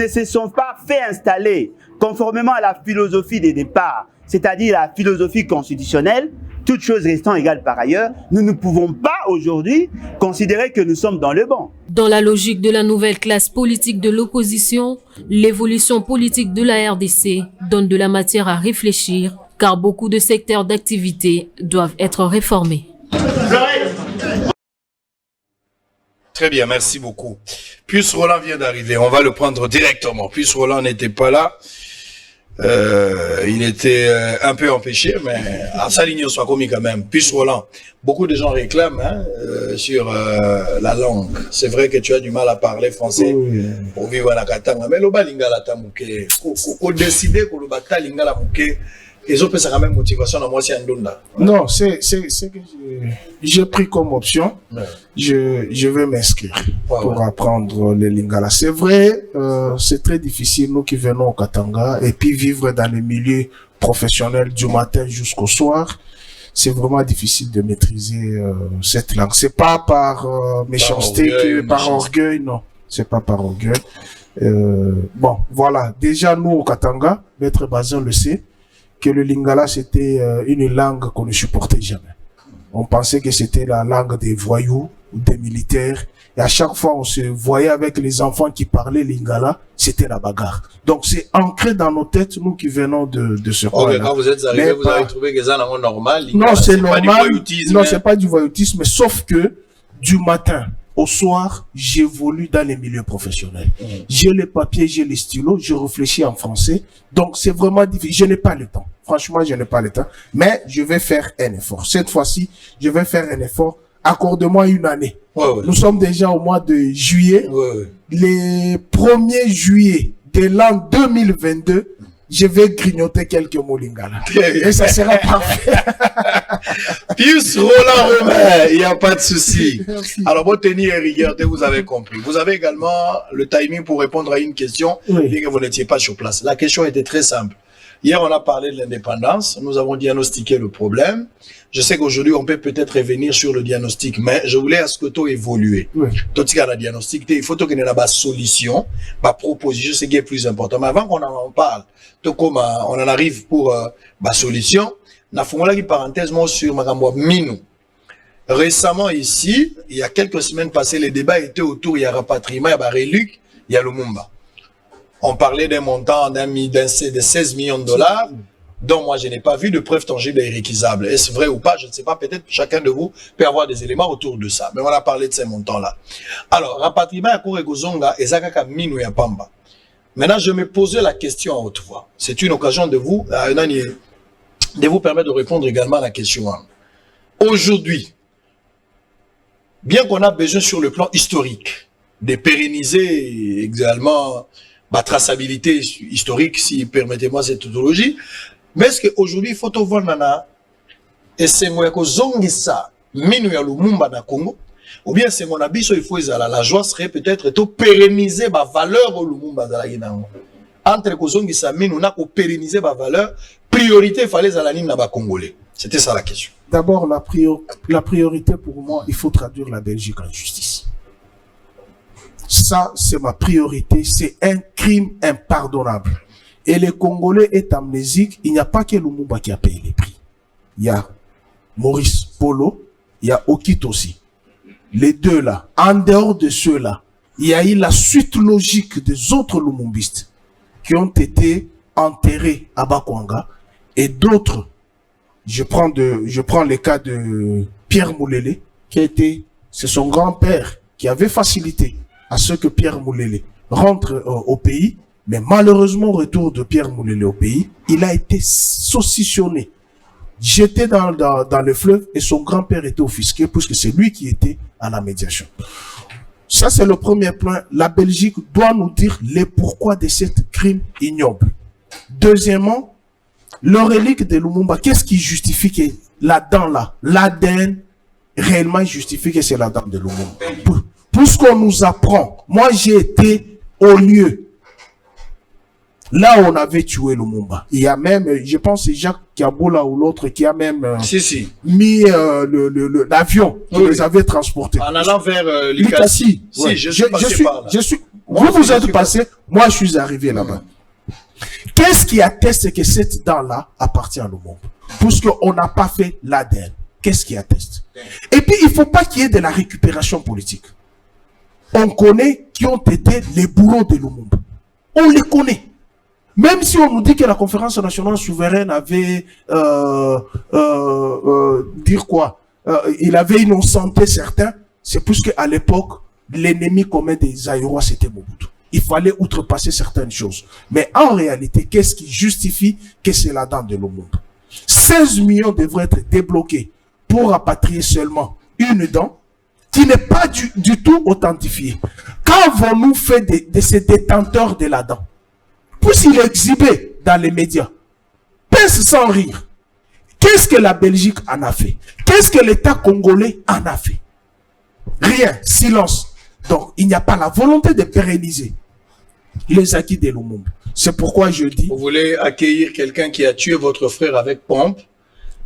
se sont pas fait installer conformément à la philosophie des départs, c'est-à-dire la philosophie constitutionnelle, toutes choses restant égales par ailleurs, nous ne pouvons pas aujourd'hui considérer que nous sommes dans le bon. Dans la logique de la nouvelle classe politique de l'opposition, l'évolution politique de la RDC donne de la matière à réfléchir, car beaucoup de secteurs d'activité doivent être réformés. Très bien, merci beaucoup. Puisse Roland vient d'arriver, on va le prendre directement. Puisse Roland n'était pas là. Il était un peu empêché, mais à sa ligne soit commis quand même. Puisse Roland, beaucoup de gens réclament sur la langue. C'est vrai que tu as du mal à parler français pour vivre à la Katanga. Mais le Balinga la Tamouké, on décide que le Bata Lingala Mouké ils ont fait quand même motivation à moi c'est un donda. Non, c'est que j'ai pris comme option. Ouais. Je vais m'inscrire pour apprendre le lingala. C'est vrai, c'est très difficile nous qui venons au Katanga et puis vivre dans le milieu professionnel du matin jusqu'au soir. C'est vraiment difficile de maîtriser cette langue. C'est pas par méchanceté, par orgueil, non. C'est pas par orgueil. Bon, voilà. Déjà, nous, au Katanga, Maître Bazin le sait, que le lingala, c'était une langue qu'on ne supportait jamais. On pensait que c'était la langue des voyous, des militaires. Et à chaque fois, on se voyait avec les enfants qui parlaient lingala, c'était la bagarre. Donc, c'est ancré dans nos têtes, nous qui venons de ce coin. Quand vous êtes arrivé, vous avez trouvé que c'est normal. Non, c'est normal. Non, c'est pas du voyoutisme, sauf que du matin au soir, j'évolue dans les milieux professionnels. J'ai les papiers, j'ai les stylos, je réfléchis en français. Donc, c'est vraiment difficile. Je n'ai pas le temps. Franchement, je n'ai pas le temps. Mais je vais faire un effort. Cette fois-ci, je vais faire un effort. Accorde-moi une année. Nous sommes déjà au mois de juillet. Les 1er juillet de l'an 2022, je vais grignoter quelques mots lingala. Et ça sera parfait. Pius Roland Romain, il n'y a pas de souci. Alors, bon, tenir et rigueur, vous avez compris. Vous avez également le timing pour répondre à une question, bien que vous n'étiez pas sur place. La question était très simple. Hier, on a parlé de l'indépendance. Nous avons diagnostiqué le problème. Je sais qu'aujourd'hui, on peut peut-être revenir sur le diagnostic, mais je voulais à ce que tu évolues. Tout ce qui a la diagnostic, il faut qu'il y ait une solution, une proposition, c'est ce qui est plus important. Mais avant qu'on en parle, comme on en arrive pour la solution, on a fait une parenthèse sur Magambo Minou. Récemment ici, il y a quelques semaines passées, les débats étaient autour, il y a rapatriement, il y a Reluc, il y a Lumumba. On parlait d'un montant de 16 millions de dollars, dont moi je n'ai pas vu de preuves tangibles et irrécusables. Est-ce vrai ou pas? Je ne sais pas, peut-être chacun de vous peut avoir des éléments autour de ça. Mais on a parlé de ces montants-là. Alors, rapatriement à Koregozonga et Zakaka Minou ya Pamba. Maintenant, je me posais la question à haute voix. C'est une occasion de vous permettre de répondre également à la question. Aujourd'hui, bien qu'on a besoin sur le plan historique de pérenniser également la traçabilité historique, si permettez-moi cette tautologie, mais est-ce qu'aujourd'hui, il faut voir nana et c'est moi que zongisa minu ya Lumumba na Congo, ou bien c'est mon abisso il faut la joie serait peut-être de pérenniser ma valeur au Lumumba dans la Guinée. Entre que zongisa minu na ko pérenniser ma valeur, priorité fallait à la ligne là-bas congolais. C'était ça la question. D'abord, la priorité pour moi, il faut traduire la Belgique en justice. Ça, c'est ma priorité. C'est un crime impardonnable. Et les Congolais est amnésique. Il n'y a pas que Lumumba qui a payé les prix. Il y a Maurice Polo, il y a Okit aussi. Les deux là. En dehors de ceux-là, il y a eu la suite logique des autres Lumumbistes qui ont été enterrés à Bakwanga et d'autres. Je prends le cas de Pierre Moulele, qui a été, c'est son grand-père qui avait facilité à ce que Pierre Moulele rentre au pays, mais malheureusement, au retour de Pierre Moulele au pays, il a été saucissonné, jeté dans le fleuve et son grand-père était offusqué puisque c'est lui qui était à la médiation. Ça, c'est le premier point. La Belgique doit nous dire les pourquoi de cet crime ignoble. Deuxièmement, le relique de Lumumba, qu'est-ce qui justifie que la dent là, l'ADN, réellement justifie que c'est la dent de Lumumba? Puisqu'on nous apprend, moi j'ai été au lieu, là où on avait tué Lumumba. Il y a même, je pense c'est Jacques Kaboula ou l'autre qui a même mis l'avion qui les avait transportés. En allant vers Likasi. Si, je suis passé par là. Vous êtes passé, moi je suis arrivé là-bas. Qu'est-ce qui atteste que cette dent-là appartient à Lumumba? Puisqu'on n'a pas fait l'ADN. Qu'est-ce qui atteste? Et puis, il ne faut pas qu'il y ait de la récupération politique. On connaît qui ont été les bourreaux de Lumumba. On les connaît. Même si on nous dit que la conférence nationale souveraine avait dire quoi, il avait innocenté certains, c'est puisque à l'époque, l'ennemi commun des Aïrois, c'était Mobutu. Il fallait outrepasser certaines choses. Mais en réalité, qu'est-ce qui justifie que c'est la dent de Lumumba? 16 millions devraient être débloqués pour rapatrier seulement une dent qui n'est pas du tout authentifiée. Qu'avons-nous fait de ces détenteurs de la dent? Puisqu'il est exhibé dans les médias. laisse sans rire. Qu'est-ce que la Belgique en a fait? Qu'est-ce que l'État congolais en a fait? Rien, silence. Donc, il n'y a pas la volonté de pérenniser les acquis de Lumumba. C'est pourquoi je dis... Vous voulez accueillir quelqu'un qui a tué votre frère avec pompe.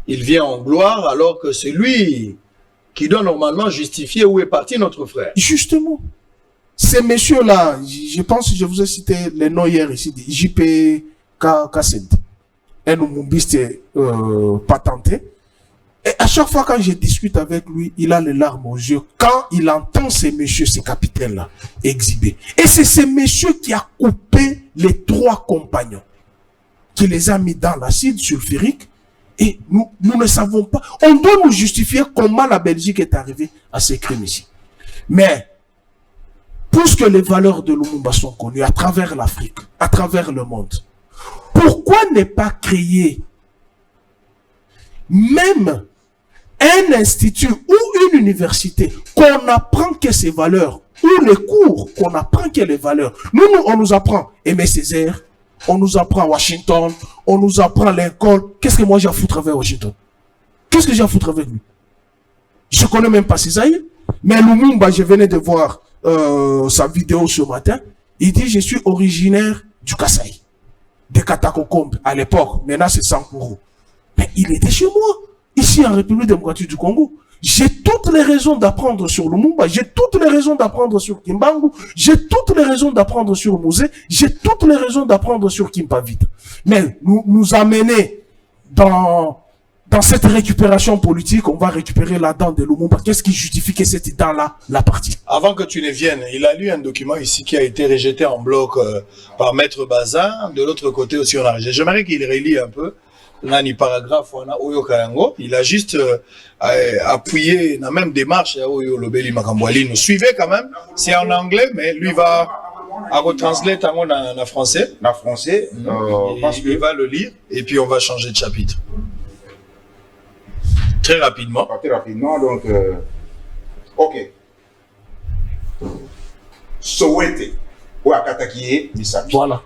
Il vient en gloire alors que c'est lui qui doit normalement justifier où est parti notre frère. Justement. Ces messieurs-là, je pense que je vous ai cité les noms hier ici, JP Kassed, un Lumumbiste patenté. Et à chaque fois quand je discute avec lui, il a les larmes aux yeux quand il entend ces messieurs, ces capitaines-là, exhiber. Et c'est ces messieurs qui a coupé les 3 compagnons, qui les a mis dans l'acide sulfurique. Et nous ne savons pas. On doit nous justifier comment la Belgique est arrivée à ces crimes ici. Mais, puisque les valeurs de Lumumba sont connues à travers l'Afrique, à travers le monde, pourquoi ne pas créer même un institut ou une université qu'on apprend que ces valeurs, ou les cours qu'on apprend que les valeurs. Nous, on nous apprend Aimé Césaire, on nous apprend Washington, on nous apprend Lincoln. Qu'est-ce que moi j'ai à foutre avec Washington? Qu'est-ce que j'ai à foutre avec lui? Je connais même pas Césaire. Mais Lumumba, je venais de voir sa vidéo ce matin. Il dit, je suis originaire du Kasaï, des Katakokombe à l'époque. Maintenant, c'est Sankuru. Mais il était chez moi, ici en République démocratique du Congo. J'ai toutes les raisons d'apprendre sur Lumumba, j'ai toutes les raisons d'apprendre sur Kimbangu, j'ai toutes les raisons d'apprendre sur Mouzé, j'ai toutes les raisons d'apprendre sur Kimpavita. Mais nous amener dans cette récupération politique, on va récupérer la dent de Lumumba. Qu'est-ce qui justifie que cette dent-là, la partie? Avant que tu ne viennes, il a lu un document ici qui a été rejeté en bloc par Maître Bazin. De l'autre côté aussi, on a rejeté. J'aimerais qu'il relie un peu. Nani paragraphe, on a Oyo Kayango. Il a juste appuyé dans la même démarche. Oyo Lobeli Makambwali. Nous suivez quand même. C'est en anglais, mais lui va retranslate en français. En français. Parce qu'il va le lire et puis on va changer de chapitre. Très rapidement. Très rapidement, donc... ok. Sowete. Ou Akatakie Misapi. Voilà.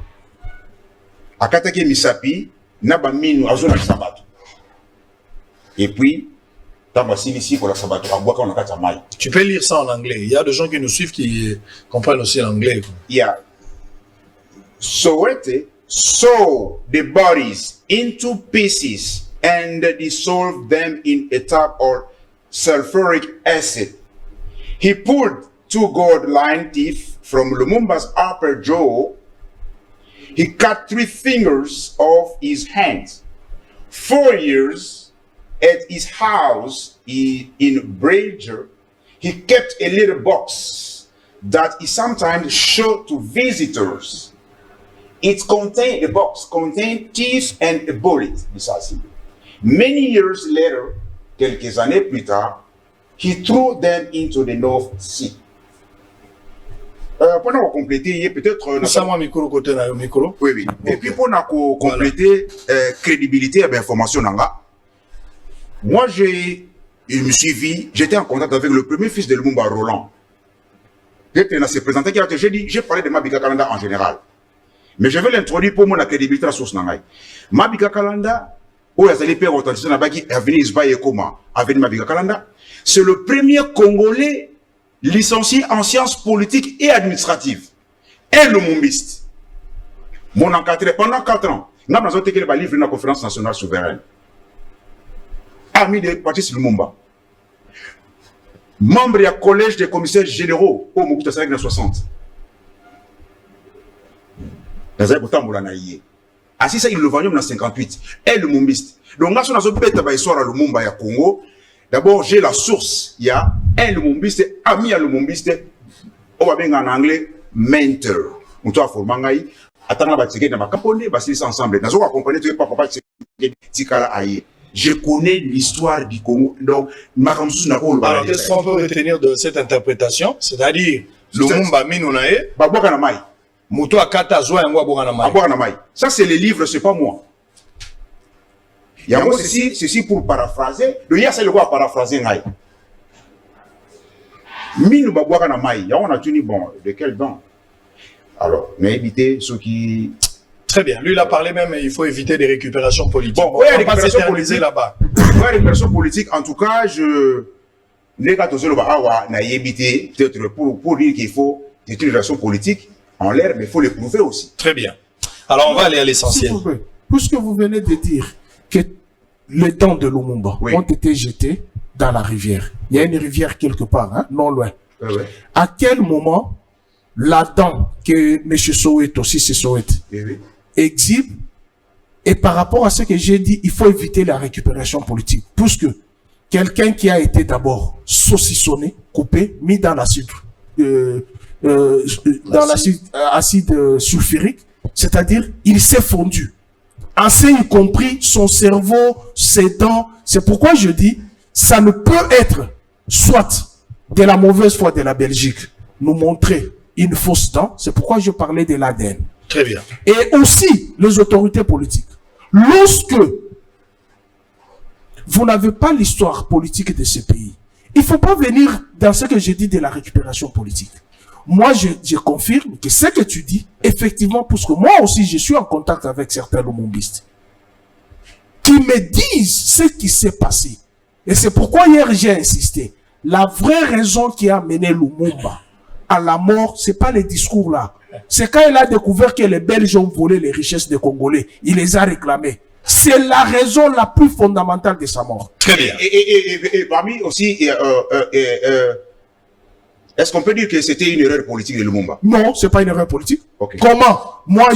Akatakie Misapi, Nabaminu, Azona Sabato. Et puis, ici pour la Sabato, on a tu peux lire ça en anglais. Il y a des gens qui nous suivent qui comprennent aussi l'anglais. Il y a Sowete saw the bodies into pieces and dissolved them in a tub or sulfuric acid. He pulled 2 gold-lined teeth from Lumumba's upper jaw. He cut 3 fingers off his hands. 4 years at his house in Brager, he kept a little box that he sometimes showed to visitors. The box contained teeth and a bullet. Many years later, quelques années plus tard, he threw them into the North Sea. Pour compléter, peut-être... Oui, oui. Et puis pour compléter crédibilité et information, moi il me suivi, j'étais en contact avec le premier fils de Lumumba, Roland. J'ai parlé de Mabika Kalanda en général. Mais je vais l'introduire pour moi la crédibilité de la source. Mabika Kalanda, c'est le premier Congolais licencié en sciences politiques et administratives. Un lumumbiste. Mon encadré pendant 4 ans. Nous avons été livré dans la conférence nationale souveraine. Ami de Patrice Lumumba. Membre du collège des commissaires généraux au Mobutu Sese Seko 60. Assis ça, il le vendait en 58. Et le Mumbiste. Donc, là, si on a fait histoire à Lumumba et à Congo, d'abord, j'ai la source. Il y a un Lumumbiste, ami à Lumumbiste, on va bien en anglais, mentor. On doit former. Attends, ensemble. Je connais l'histoire du Congo. Donc, alors, qu'est-ce qu'on peut retenir de cette interprétation? C'est-à-dire, Lumumba Minunae, Mouto Akata Zoa et Ngwa. Ça, c'est les livres, c'est pas moi. Il y a moi, ceci pour paraphraser. Le ya, c'est le quoi paraphraser. Minu Babouaka Namai. Il y a on a tenu, bon, de quel don? Alors, mais évitez ceux qui. Très bien. Lui, il a parlé même, il faut éviter des récupérations politiques. Bon, On va pas s'éterniser là-bas. Ouais, récupération politique, en tout cas, les gars, peut-être pour dire qu'il faut des relations politiques en l'air, mais il faut les prouver aussi. Très bien. Alors, on va aller à l'essentiel. Puisque vous venez de dire que les dents de Lumumba ont été jetés dans la rivière. Il y a une rivière quelque part, hein, non loin. À quel moment la dent que M. Soweto, si c'est Soweto, exhibe, et par rapport à ce que j'ai dit, il faut éviter la récupération politique. Puisque quelqu'un qui a été d'abord saucissonné, coupé, mis dans l'acide, acide sulfurique, c'est-à-dire il s'est fondu. Ainsi y compris son cerveau, ses dents. C'est pourquoi je dis, ça ne peut être soit de la mauvaise foi de la Belgique, nous montrer une fausse dent. C'est pourquoi je parlais de l'ADN. Très bien. Et aussi les autorités politiques. Lorsque vous n'avez pas l'histoire politique de ce pays, il ne faut pas venir dans ce que j'ai dit de la récupération politique. Moi, je confirme que ce que tu dis, effectivement, parce que moi aussi, je suis en contact avec certains lumumbistes qui me disent ce qui s'est passé. Et c'est pourquoi hier, j'ai insisté. La vraie raison qui a mené Lumumba à la mort, c'est pas les discours là. C'est quand il a découvert que les Belges ont volé les richesses des Congolais. Il les a réclamées. C'est la raison la plus fondamentale de sa mort. Très bien. Et parmi aussi, est-ce qu'on peut dire que c'était une erreur politique de Lumumba? Non, c'est pas une erreur politique. Okay. Comment? Moi,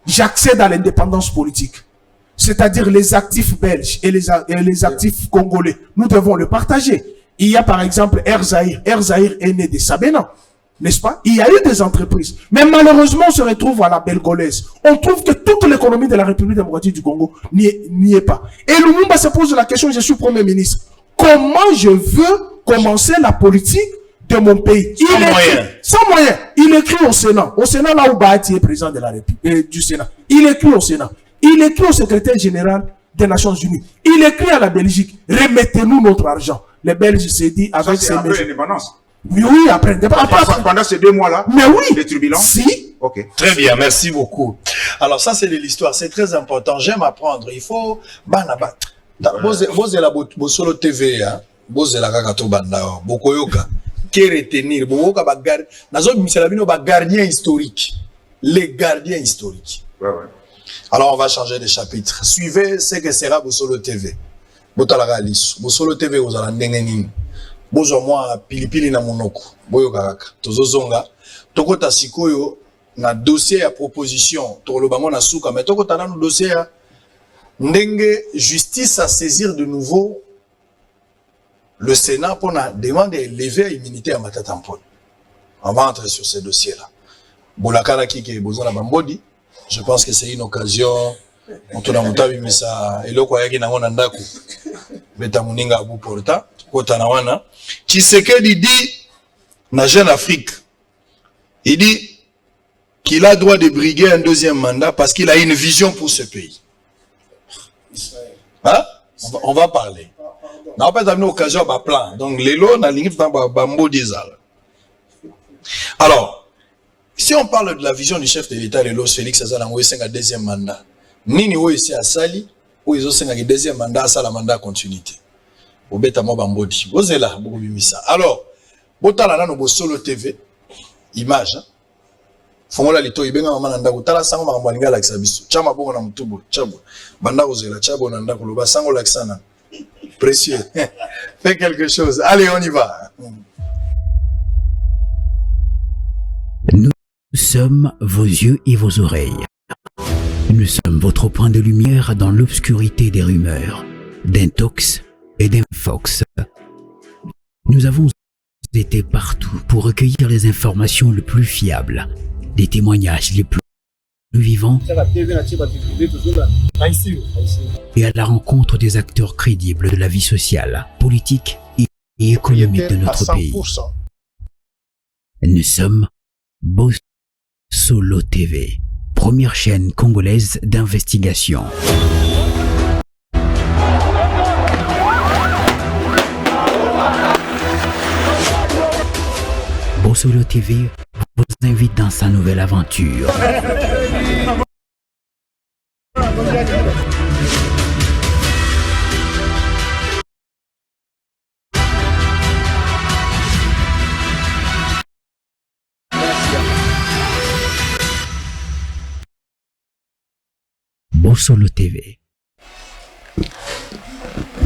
j'accède à l'indépendance politique. C'est-à-dire les actifs belges et les actifs congolais. Nous devons le partager. Il y a par exemple Erzaïr. Erzaïr est né de Sabena. N'est-ce pas? Il y a eu des entreprises. Mais malheureusement, on se retrouve à la Belgolaise. On trouve que toute l'économie de la République démocratique du Congo n'y est pas. Et Lumumba se pose la question, je suis Premier ministre. Comment je veux commencer la politique de mon pays? Sans moyen. Il écrit au Sénat. Au Sénat, là où Bahati est président de la République, du Sénat. Il écrit au Sénat. Il écrit au secrétaire général des Nations Unies. Il écrit à la Belgique. Remettez-nous notre argent. Les Belges se disent avec ces l'indépendance. Oui, après. Pendant ces 2 mois-là, mais oui, les turbulences. Si. Ok. Très bien, merci beaucoup. Alors ça, c'est de l'histoire. C'est très important. J'aime apprendre. Il faut... Bose la Bosolo TV, hein. Bose la kakato banda, bokoyoka. Qui retenir, bokoyoka bagarde. Nazo misalabino gardien historique. Les gardiens historiques. Ouais. Alors on va changer de chapitre. Suivez ce que sera Bosolo TV. Botalaga liso. Bosolo TV ozala ndengening. Bozo moi pilipili na monoko. Boyoka kaka. Tozozonga. Tokota sikoyo na dossier à proposition. Tolobango na suka. Mais tokota na dossier à ndenge justice à saisir de nouveau le Sénat pour la demande de lever immunité à Matata Mponi. On va entrer sur ces dossiers-là. Bolakara qui est besoin de Bambodi. Je pense que c'est une occasion. On tourne à Moutabi, mais ça, et le quoi qu'il y a un andaku. Beta Muninga Abu Porta, Kotanawana. Tshisekedi dit, na Jeune Afrique, il dit qu'il a droit de briguer un deuxième mandat parce qu'il a une vision pour ce pays. Hein? On va parler. On va pas amener occasion à plan. Donc, les lots, on a l'ingé dans Bambo Dizal. Alors, si on parle de la vision du chef de l'État, Lélos Félix Azala, on a un deuxième mandat. Nini ou ici à Sali, ou ils ont un deuxième mandat, ça la mandat continuité. Au bêta mo bambodi. Vous êtes là, beaucoup bimisa. Alors, botala na no Solo TV, image. Fongola lito ibenga mama nanda kutala sango makambalinga la kisabiso. Chama bongo na mutubo, chabo. Banda ozela chabo nanda kuluba sango la kisana. Précieux. Fais quelque chose. Allez, on y va. Nous sommes vos yeux et vos oreilles. Nous sommes votre point de lumière dans l'obscurité des rumeurs, d'intox et d'infox. Nous avons été partout pour recueillir les informations les plus fiables, des témoignages les plus vivants et à la rencontre des acteurs crédibles de la vie sociale, politique et économique de notre pays. Nous sommes Bosolo TV, première chaîne congolaise d'investigation. Bosolo TV vous invite dans sa nouvelle aventure. Bosolo TV.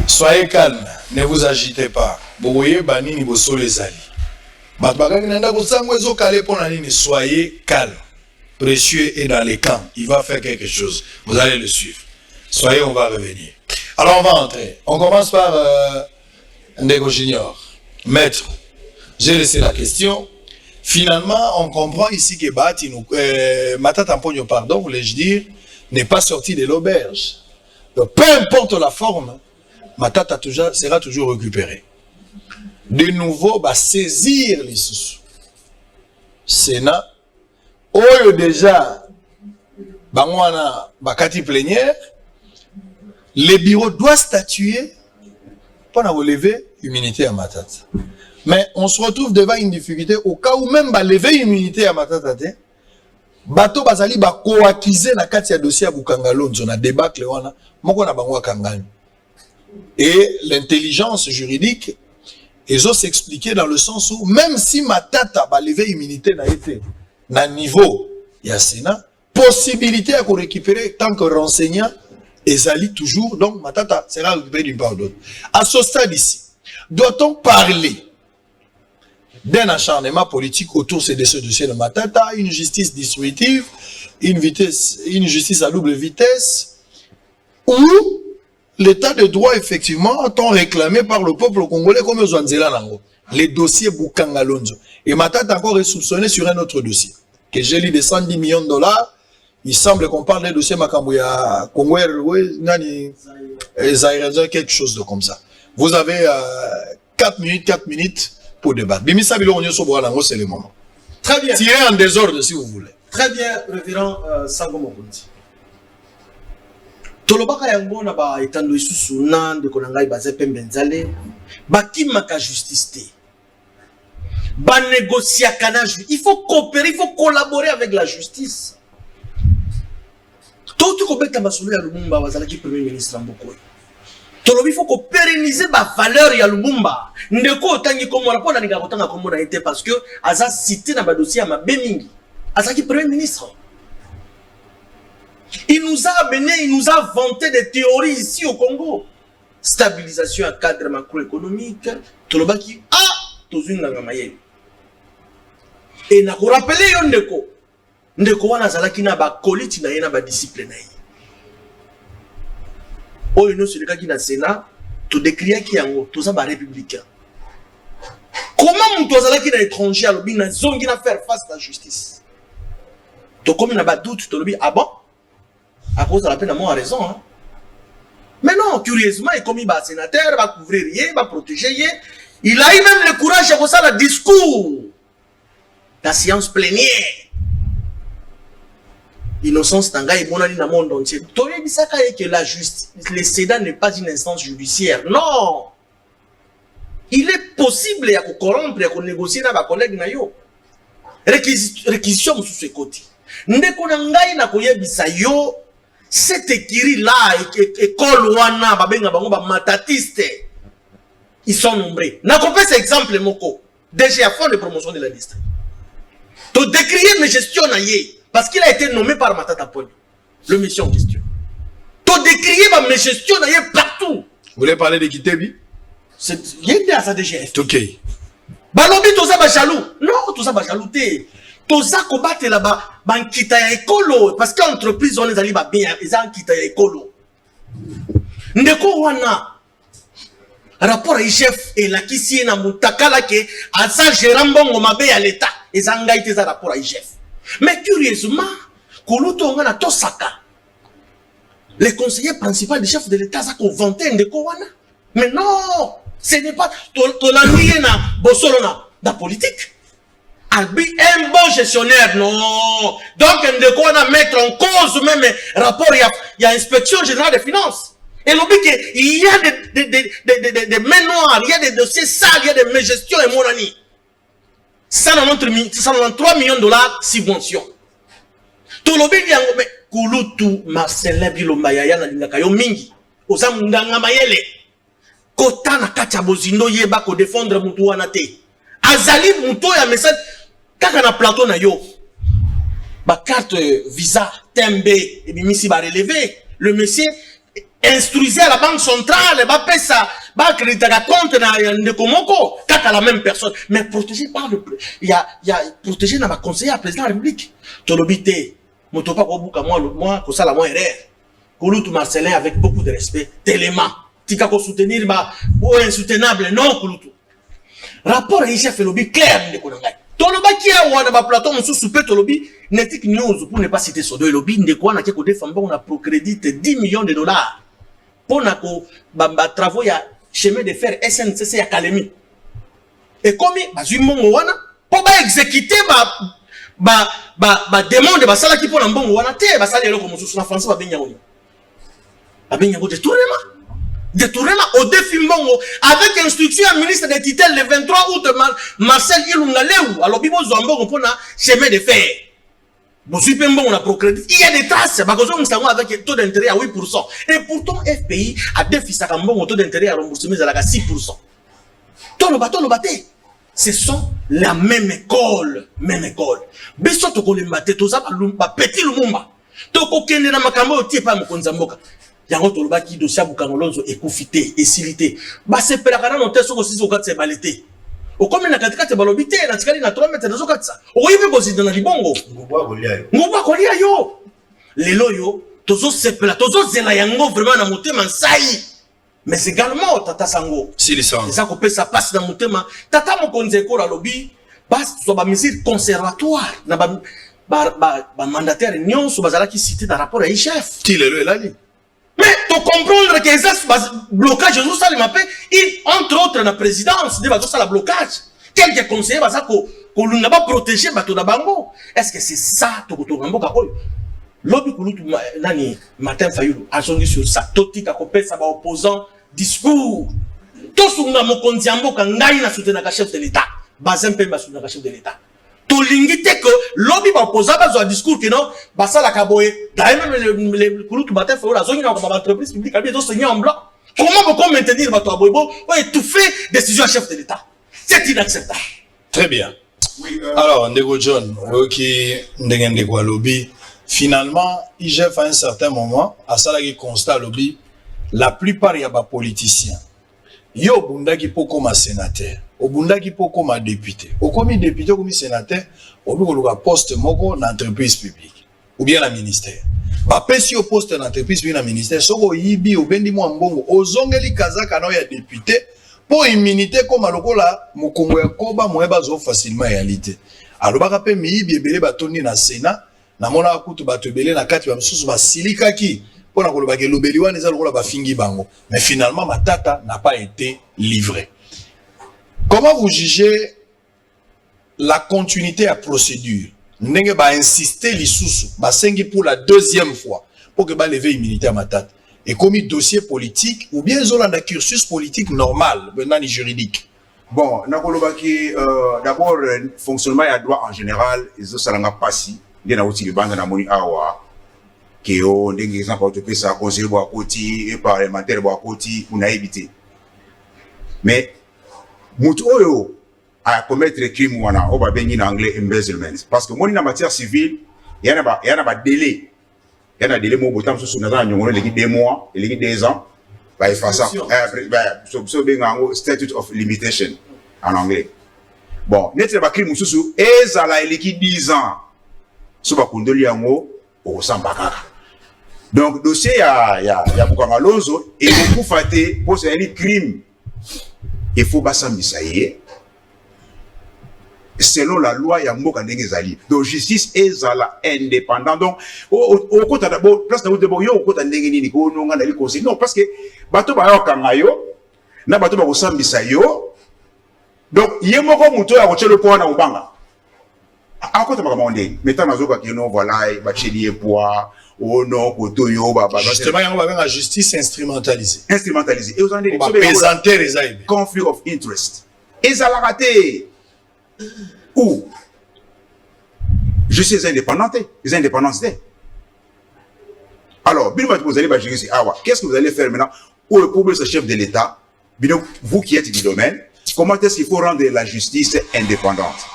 Soyez calme, ne vous agitez pas. Boye banini bosolo ezali. Batbagaki nanda kosango ezo kale pona nini, soyez calme. Précieux est dans les camps, il va faire quelque chose. Vous allez le suivre. Soyez, on va revenir. Alors on va entrer. On commence par Ndego Junior. Maître, j'ai laissé la question. Finalement, on comprend ici que Matata Mpogno, pardon, voulais-je dire, n'est pas sorti de l'auberge. Donc, peu importe la forme, Matata sera toujours récupéré. De nouveau, va saisir les sous. Sénat, oyo déjà, bangwana, bakati plénière, les bureaux doivent statuer pour relever l'immunité à Matata. Mais on se retrouve devant une difficulté au cas où même lever l'immunité à Matata. Bato bazali ba co-acquisé na kati ya dossier ya Bukangalonzo na débâcle wana moko na bango kangani. Et l'intelligence juridique ils ont s'expliquer dans le sens où même si Matata ba lever immunité na été na niveau ya Sénat, possibilité à récupérer tant que renseignant ezali toujours, donc Matata sera récupéré d'une part ou d'autre. À ce stade ici, doit-on parler d'un acharnement politique autour de ce dossier de Matata, une justice distributive, une justice à double vitesse, ou l'état de droit, effectivement, tant réclamé par le peuple congolais comme Zwanzela Nango, les dossiers Bukangalonzo. Et Matata encore est soupçonné sur un autre dossier, que j'ai lu de 110 millions de dollars. Il semble qu'on parle des dossiers Makambouya, Congo Airways, quelque chose de comme ça. Vous avez 4 minutes pour débattre. Bimisa Bilo Onyo Soboranango, c'est le moment. Très bien. Tirez en désordre si vous voulez. Très bien, révérend Sango Mokonzi. Tolobaka yango na ba etando isusu nande konangai ba zepe mbenzale ba kimaka justice te. Ba négocier kana il faut coopérer, il faut collaborer avec la justice. Tout ko beta masolo ya Lumumba bazala ki premier ministre Mboko. Tolobi faut ko pérenniser ba valeur ya Lumumba. Ndeko otangi komo na pona ninga kotanga komo na été parce que aza cité na ba dossier ya mabe mingi. Aza ki premier ministre. Il nous a amené, il nous a vanté des théories ici au Congo. Stabilisation à cadre macroéconomique. Tolobaki tozuni na ngamaye. Et na ko rappeler yo ndeko. Ndeko wana zalaki na ba koliti na ye na ba discipline na ye. Oyo no seleka ki na Sénat, to décrire ki yango, to za ba républicain. Comment muto zalaki na étranger alobi na zongi na faire face à la justice. To comme na ba doute to lobi bon à cause de la peine à moi a raison hein. Mais non, curieusement il comme il va sénateur, va couvrir rien, va protéger rien. Il a eu même le courage de faire le discours. La séance plénière. Innocence Tanga est bon dans le monde entier. Toye bisaka est que la justice, le Sénat n'est pas une instance judiciaire. Non. Il est possible de corrompre, de négocier avec les collègues nayo. Réquisition sous ce côté. Ndeko nangai na koyebisa yo cette écurie là école wana babenga bango ba matatiste. Ils sont nombreux. Na kopé cet exemple moko. Déjà à fond de promotion de la liste. To décrier mes gestions naye. Parce qu'il a été nommé par Matata Pogno, le monsieur en question. To décrier mes gestions partout. Vous voulez parler de Kitebi? Il y a ça déjà. Ok. Balobi toza ba jaloux. Non, toza ba jaloux te. Toza kobattre là-bas, ban kita ya ekolo. Parce que l'entreprise on les ali ba bien, ils ont kita ya ekolo. Ndeko wana. Rapport à chef et la kisi na mutakala ke asa gerambongo mabe ya l'état. Ils ont ngaité za rapport à chef. Mais curieusement, les conseillers principaux du chef de l'État ont vanté Ndeko wana. Mais non, ce n'est pas Tolandier na Bosolona la politique. Albi un bon gestionnaire, non. Donc Ndeko wana mettre en cause même rapport, il y a inspection générale des finances. Et l'objet il y a des mains noires, il y a des dossiers sales, il y a des mégestions et monani. 193 millions de dollars subvention. Tout le monde Kulutu Marcelin Bilomba yaya na lingaka yo mingi oza munganga mayele kota na kati ya bozindo yeba ko défendre mutu wana te azali mutu ya message kaka na plateau na yo ba carte visa tembe et bimisi ba relevé le monsieur instruisait à la banque centrale ba pesa ba crédit à compte na ndeko moko kaka la même personne mais protégé par le il y a protégé na ba conseiller à président de la République tolobité moto pas ko buka moi ko sala moi erreur Kulutu Marcelin avec beaucoup de respect tellement tika ko soutenir ba o insoutenable non Kulutu rapport et chef lobby clair ndeko ngai toloba ki wana ba plateau mususu pe tolobi Netic News pour ne pas citer son lobby ndeko na ko défendre on a procrédit 10 millions de dollars pour na ko ba travaux ya chemin de fer SNCC ya Kalemi et comme bazui mongo wana pour ba exécuter ba demande ba sala ki pour na mbongo wana te ba sala eloko mususu na français ba benyango détournement au défi mbongo avec instruction à ministre de tutelle le 23 août Marcel Ilunga Leou alors bibo zombo pour na chemin de fer bon super mbongo na procrédit il y a des traces ba kozo msango avec taux d'intérêt à 8% et pourtant FPI a déficit à mbongo taux d'intérêt à remboursement à 6%. Tolo baté ce sont la même école biso to kolemba te to za ba petit lumumba to ko kende na makambo tie pa mokonza mboka yango to lobaki dossier bukangolonzo ekufité esilité ba sepelaka na note soko sisi okatse balete okomi na katikati balobite na tikali na 3 mètres nazo katsa oyibi kosidana na libongo ngubwa kolia yo lelo yo tozo sepela tozo zela yango vraiment na motema nsai mais également tata sango si les sangs ça ko pesa passe na motema tata mokonze ko la lobi bas so ba mesure conservatoire na ba mandataire nyonso bazala ki cité dans rapport à chef ti lelo elali. Mais tu comprends que ça blocage je ça entre autres la présidence de ça blocage quelques conseillers ça ko lunga ba protéger bato na bango est-ce que c'est ça to mboka oyo lobby Kulutu nani Martin Fayulu a songi sur ça totika ko pesa ba opposant discours to sunga mokonzi mboka ngai na soutenir ka chef de l'état bazempe ba soutenir ka chef de l'état to lingite que lobby ba opposant ba zo discours que non ba sala ka boye d'ailleurs même le Kulutu Martin Fayulu a zongi na ko ba entreprise publique a bien do signer en blanc comment on maintenir bato a boyebo ou étouffer décision à chef de l'état c'est inacceptable. Très bien. Oui, alors Ndeko John qui ndeko lobby finalement IGF à un certain moment à ça qui constat lobby la plupart y a pas politiciens yo bundaki poko ma sénateur au bundaki poko ma député au comme député comme sénateur au biko poste moko na entreprise publique ou bien la ministère ba pesi au poste na entreprise bien na ministère soko yibi obendi mo mbongo ozongeli kazaka na ya député pour immunité comme lokola mokongo ya koba moyeba zo facilement réalité alobaka pe miyibi ebele batoni na sénat na mona akutu bato ebele na kati ba msusu basilikaki pona koloba ke lobeli wana eza lokola bafingi bango mais finalement matata n'a pas été livré. Comment vous jugez la continuité à procédure ndenge ba insister lisusu ba sengi pour la deuxième fois pour que ba lever immunité à matata et commis dossier politique ou bien zolanda cursus politique normal benani juridique. Bon nakolobaki d'abord fonctionnement ya droit en général izo salanga pasi ndena uti libanda na moni awa keo ndenge exemple autopesa conseiller bo akoti et parlementaire bo akoti unaibité mais mutu oyo à commettre crime wana oba bengi na anglais embezzlement parce que moni na matière civile yana ba délai yana délai mo botam so na nyongo leki 2 mois leki 2 ans ba effacer so benga statute of limitation en anglais. Bon netre ba crime mususu ezala leki 10 ans so ba kundoli yango o sambaka. Donc dossier ya Bukanga Lonzo et beaucoup faté pour ce crime il faut basambisa yé selon la loi ya mboka ndenge zali. Donc justice ezala indépendant. Donc au kota d'abord place na bo yo kota ndenge nini ko nonga na li conseil. Non parce que bato ba yo kanga yo na bato ba ko sambisa yo. Donc yemoko muto ya ko chelo po na ubanga. Akota makama ndenge. Mettons nazoka ki no voilà ba cheli poa oh non koto yo ba justement yango ba benga justice instrumentalisée. Instrumentalisée. Et vous en dites présenter les aides. Conflict of interest. Ezala raté. Ou je suis indépendant, les indépendances. Alors, vous allez gérer ici. Qu'est-ce que vous allez faire maintenant pour ce chef de l'État, vous qui êtes du domaine, comment est-ce qu'il faut rendre la justice indépendante?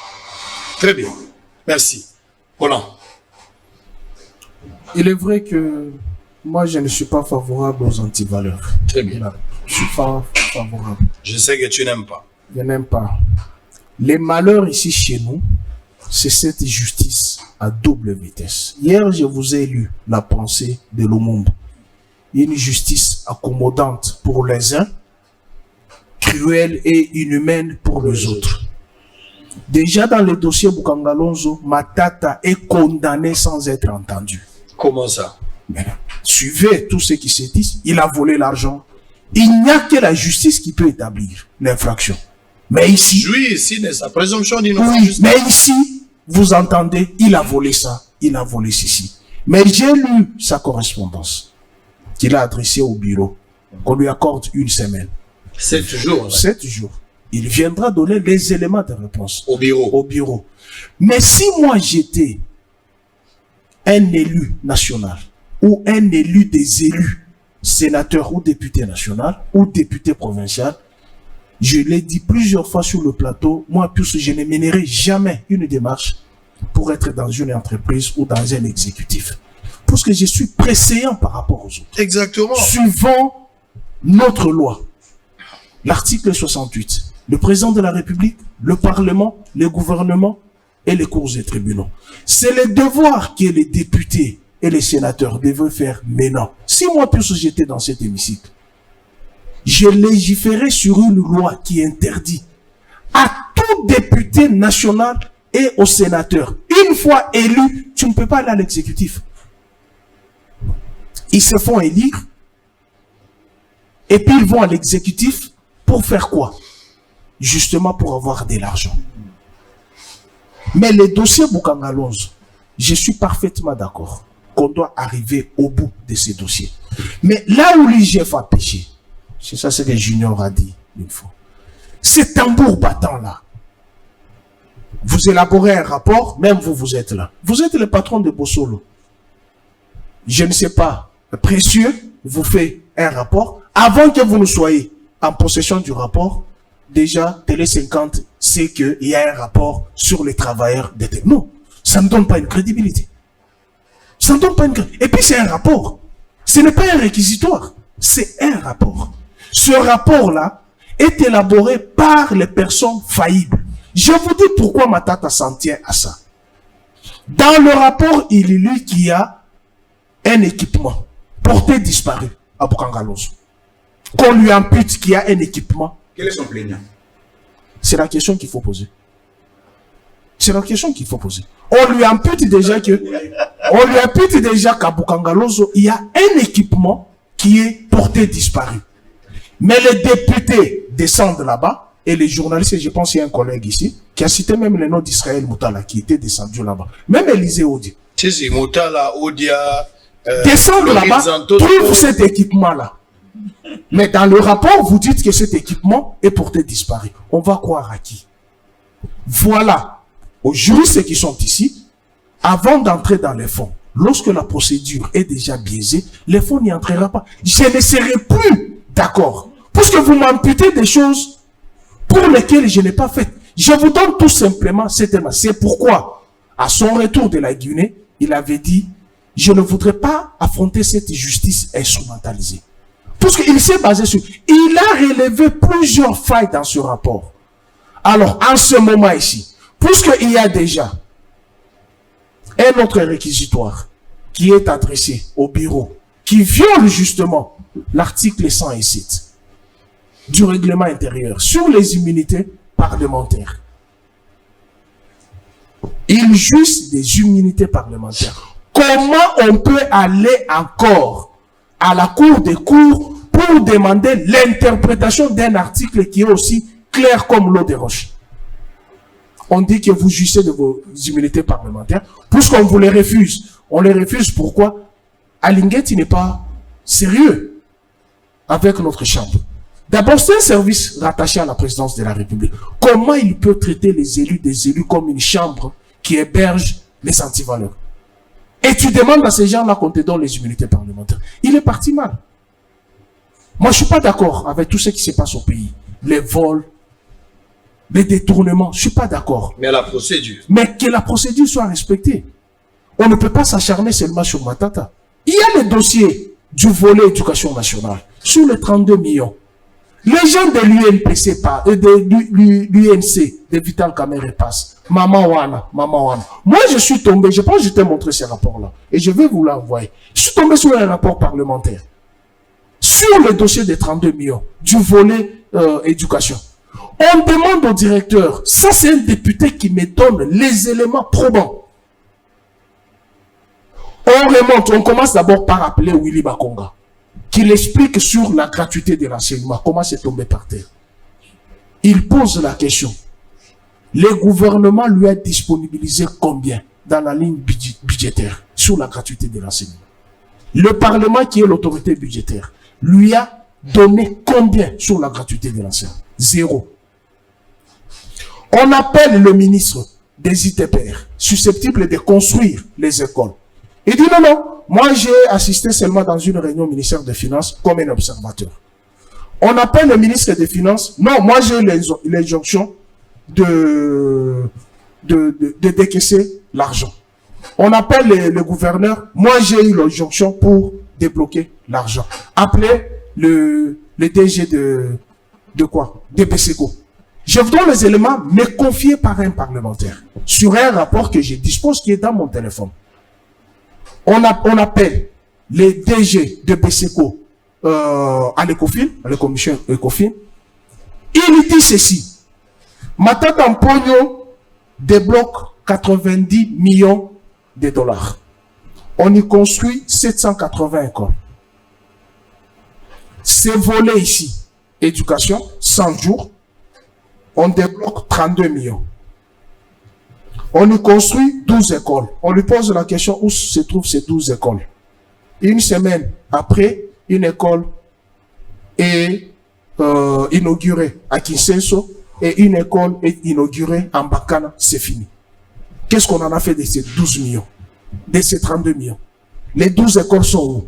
Très bien. Merci. Roland. Il est vrai que moi, je ne suis pas favorable aux antivaleurs. Très bien. Je ne suis pas favorable. Je sais que tu n'aimes pas. Je n'aime pas. Les malheurs ici chez nous, c'est cette justice à double vitesse. Hier, je vous ai lu la pensée de Lumumba. Une justice accommodante pour les uns, cruelle et inhumaine pour les autres. Déjà dans le dossier Bukangalonzo, Matata est condamné sans être entendu. Comment ça? Suivez tout ce qui se dit. Il a volé l'argent. Il n'y a que la justice qui peut établir l'infraction. Mais ici... Oui, ici, sa présomption d'innocence. Oui, mais ici, vous entendez, il a volé ça, il a volé ceci. Mais j'ai lu sa correspondance qu'il a adressée au bureau, qu'on lui accorde une semaine. 7 jours. Ouais. 7 jours. Il viendra donner les éléments de réponse. Au bureau. Au bureau. Mais si moi j'étais un élu national, ou un élu des élus, sénateur ou député national, ou député provincial, je l'ai dit plusieurs fois sur le plateau, moi, puisque je ne mènerai jamais une démarche pour être dans une entreprise ou dans un exécutif. Parce que je suis préséant par rapport aux autres. Exactement. Suivant notre loi, l'article 68, le président de la République, le Parlement, le gouvernement et les cours et tribunaux. C'est le devoir que les députés et les sénateurs devaient faire maintenant. Si moi, puisque j'étais dans cet hémicycle, je légiférais sur une loi qui interdit à tout député national et aux sénateurs, une fois élu, tu ne peux pas aller à l'exécutif. Ils se font élire et puis ils vont à l'exécutif pour faire quoi? Justement pour avoir de l'argent. Mais les dossiers Bukangalonzo, je suis parfaitement d'accord qu'on doit arriver au bout de ces dossiers. Mais là où l'IGF a péché, c'est ça ce que Junior a dit une fois. C'est tambour battant là. Vous élaborez un rapport, même vous êtes là. Vous êtes le patron de Bossolo. Je ne sais pas, Précieux vous fait un rapport. Avant que vous ne soyez en possession du rapport, déjà, Télé 50 sait qu'il y a un rapport sur les travailleurs d'été. Non, ça ne donne pas une crédibilité. Ça ne donne pas une crédibilité. Et puis c'est un rapport. Ce n'est pas un réquisitoire. C'est un rapport. Ce rapport-là est élaboré par les personnes faillibles. Je vous dis pourquoi Matata s'en tient à ça. Dans le rapport, il est lu qu'il y a un équipement porté disparu à Bukangalonzo. Qu'on lui impute qu'il y a un équipement. Quel est son plaignant? C'est la question qu'il faut poser. C'est la question qu'il faut poser. On lui impute déjà qu'à Bukangalonzo, il y a un équipement qui est porté disparu. Mais les députés descendent là-bas et les journalistes, je pense qu'il y a un collègue ici, qui a cité même le nom d'Israël Moutala, qui était descendu là-bas. Même Élisée Odia. C'est Moutala, Odia... descendent là-bas, trouvent cet équipement-là. Mais dans le rapport, vous dites que cet équipement est porté disparu. On va croire à qui? Voilà, aux juristes qui sont ici, avant d'entrer dans les fonds, lorsque la procédure est déjà biaisée, les fonds n'y entrera pas. Je ne serai plus d'accord. Puisque vous m'imputez des choses pour lesquelles je n'ai pas fait. Je vous donne tout simplement cette élément. C'est pourquoi, à son retour de la Guinée, il avait dit, je ne voudrais pas affronter cette justice instrumentalisée. Parce qu'il s'est basé sur... Il a relevé plusieurs failles dans ce rapport. Alors, en ce moment ici, puisqu'il y a déjà un autre réquisitoire qui est adressé au bureau, qui viole justement l'article 107 du règlement intérieur sur les immunités parlementaires. Il juge des immunités parlementaires. Comment on peut aller encore à la cour des cours pour demander l'interprétation d'un article qui est aussi clair comme l'eau des roches? On dit que vous jugez de vos immunités parlementaires, puisqu'on vous les refuse. On les refuse pourquoi? Alinguetti n'est pas sérieux avec notre chambre. D'abord, c'est un service rattaché à la présidence de la République. Comment il peut traiter les élus des élus comme une chambre qui héberge les antivaleurs? Et tu demandes à ces gens-là qu'on te donne les immunités parlementaires. Il est parti mal. Moi, je ne suis pas d'accord avec tout ce qui se passe au pays. Les vols, les détournements, je ne suis pas d'accord. Mais la procédure. Mais que la procédure soit respectée. On ne peut pas s'acharner seulement sur Matata. Il y a le dossier du volet éducation nationale, sur les 32 millions. Les gens de l'UNPC, de l'UNC, de Vital Kamerhe passent. Maman Wana. Moi, je suis tombé, je pense que je t'ai montré ces rapports-là, et je vais vous l'envoyer. Je suis tombé sur un rapport parlementaire, sur le dossier des 32 millions, du volet éducation. On demande au directeur, ça c'est un député qui me donne les éléments probants. On remonte, on commence d'abord par appeler Willy Bakonga, qui l'explique sur la gratuité de l'enseignement, comment c'est tombé par terre. Il pose la question. Le gouvernement lui a disponibilisé combien dans la ligne budgétaire sur la gratuité de l'enseignement? Le Parlement, qui est l'autorité budgétaire, lui a donné combien sur la gratuité de l'enseignement? 0. On appelle le ministre des ITPR, susceptible de construire les écoles. Il dit non, moi j'ai assisté seulement dans une réunion au ministère des Finances comme un observateur. On appelle le ministre des Finances, non, moi j'ai l'injonction de décaisser l'argent. On appelle le gouverneur, moi j'ai eu l'injonction pour débloquer l'argent. Appelez le DG de quoi? De BSECO. Je vous donne les éléments, mais confiés par un parlementaire, sur un rapport que je dispose qui est dans mon téléphone. On appelle les DG de BSECO à l'ECOFIN, à la commission ECOFIN. Il dit ceci. Matata Mpogno débloque 90 millions de dollars. On y construit 780 écoles. C'est volé ici. Éducation, 100 jours. On débloque 32 millions. On y construit 12 écoles. On lui pose la question où se trouvent ces 12 écoles. Une semaine après, une école est inaugurée à Kinsenso et une école est inaugurée en Bakana. C'est fini. Qu'est-ce qu'on en a fait de ces 12 millions? De ces 32 millions? Les 12 écoles sont où?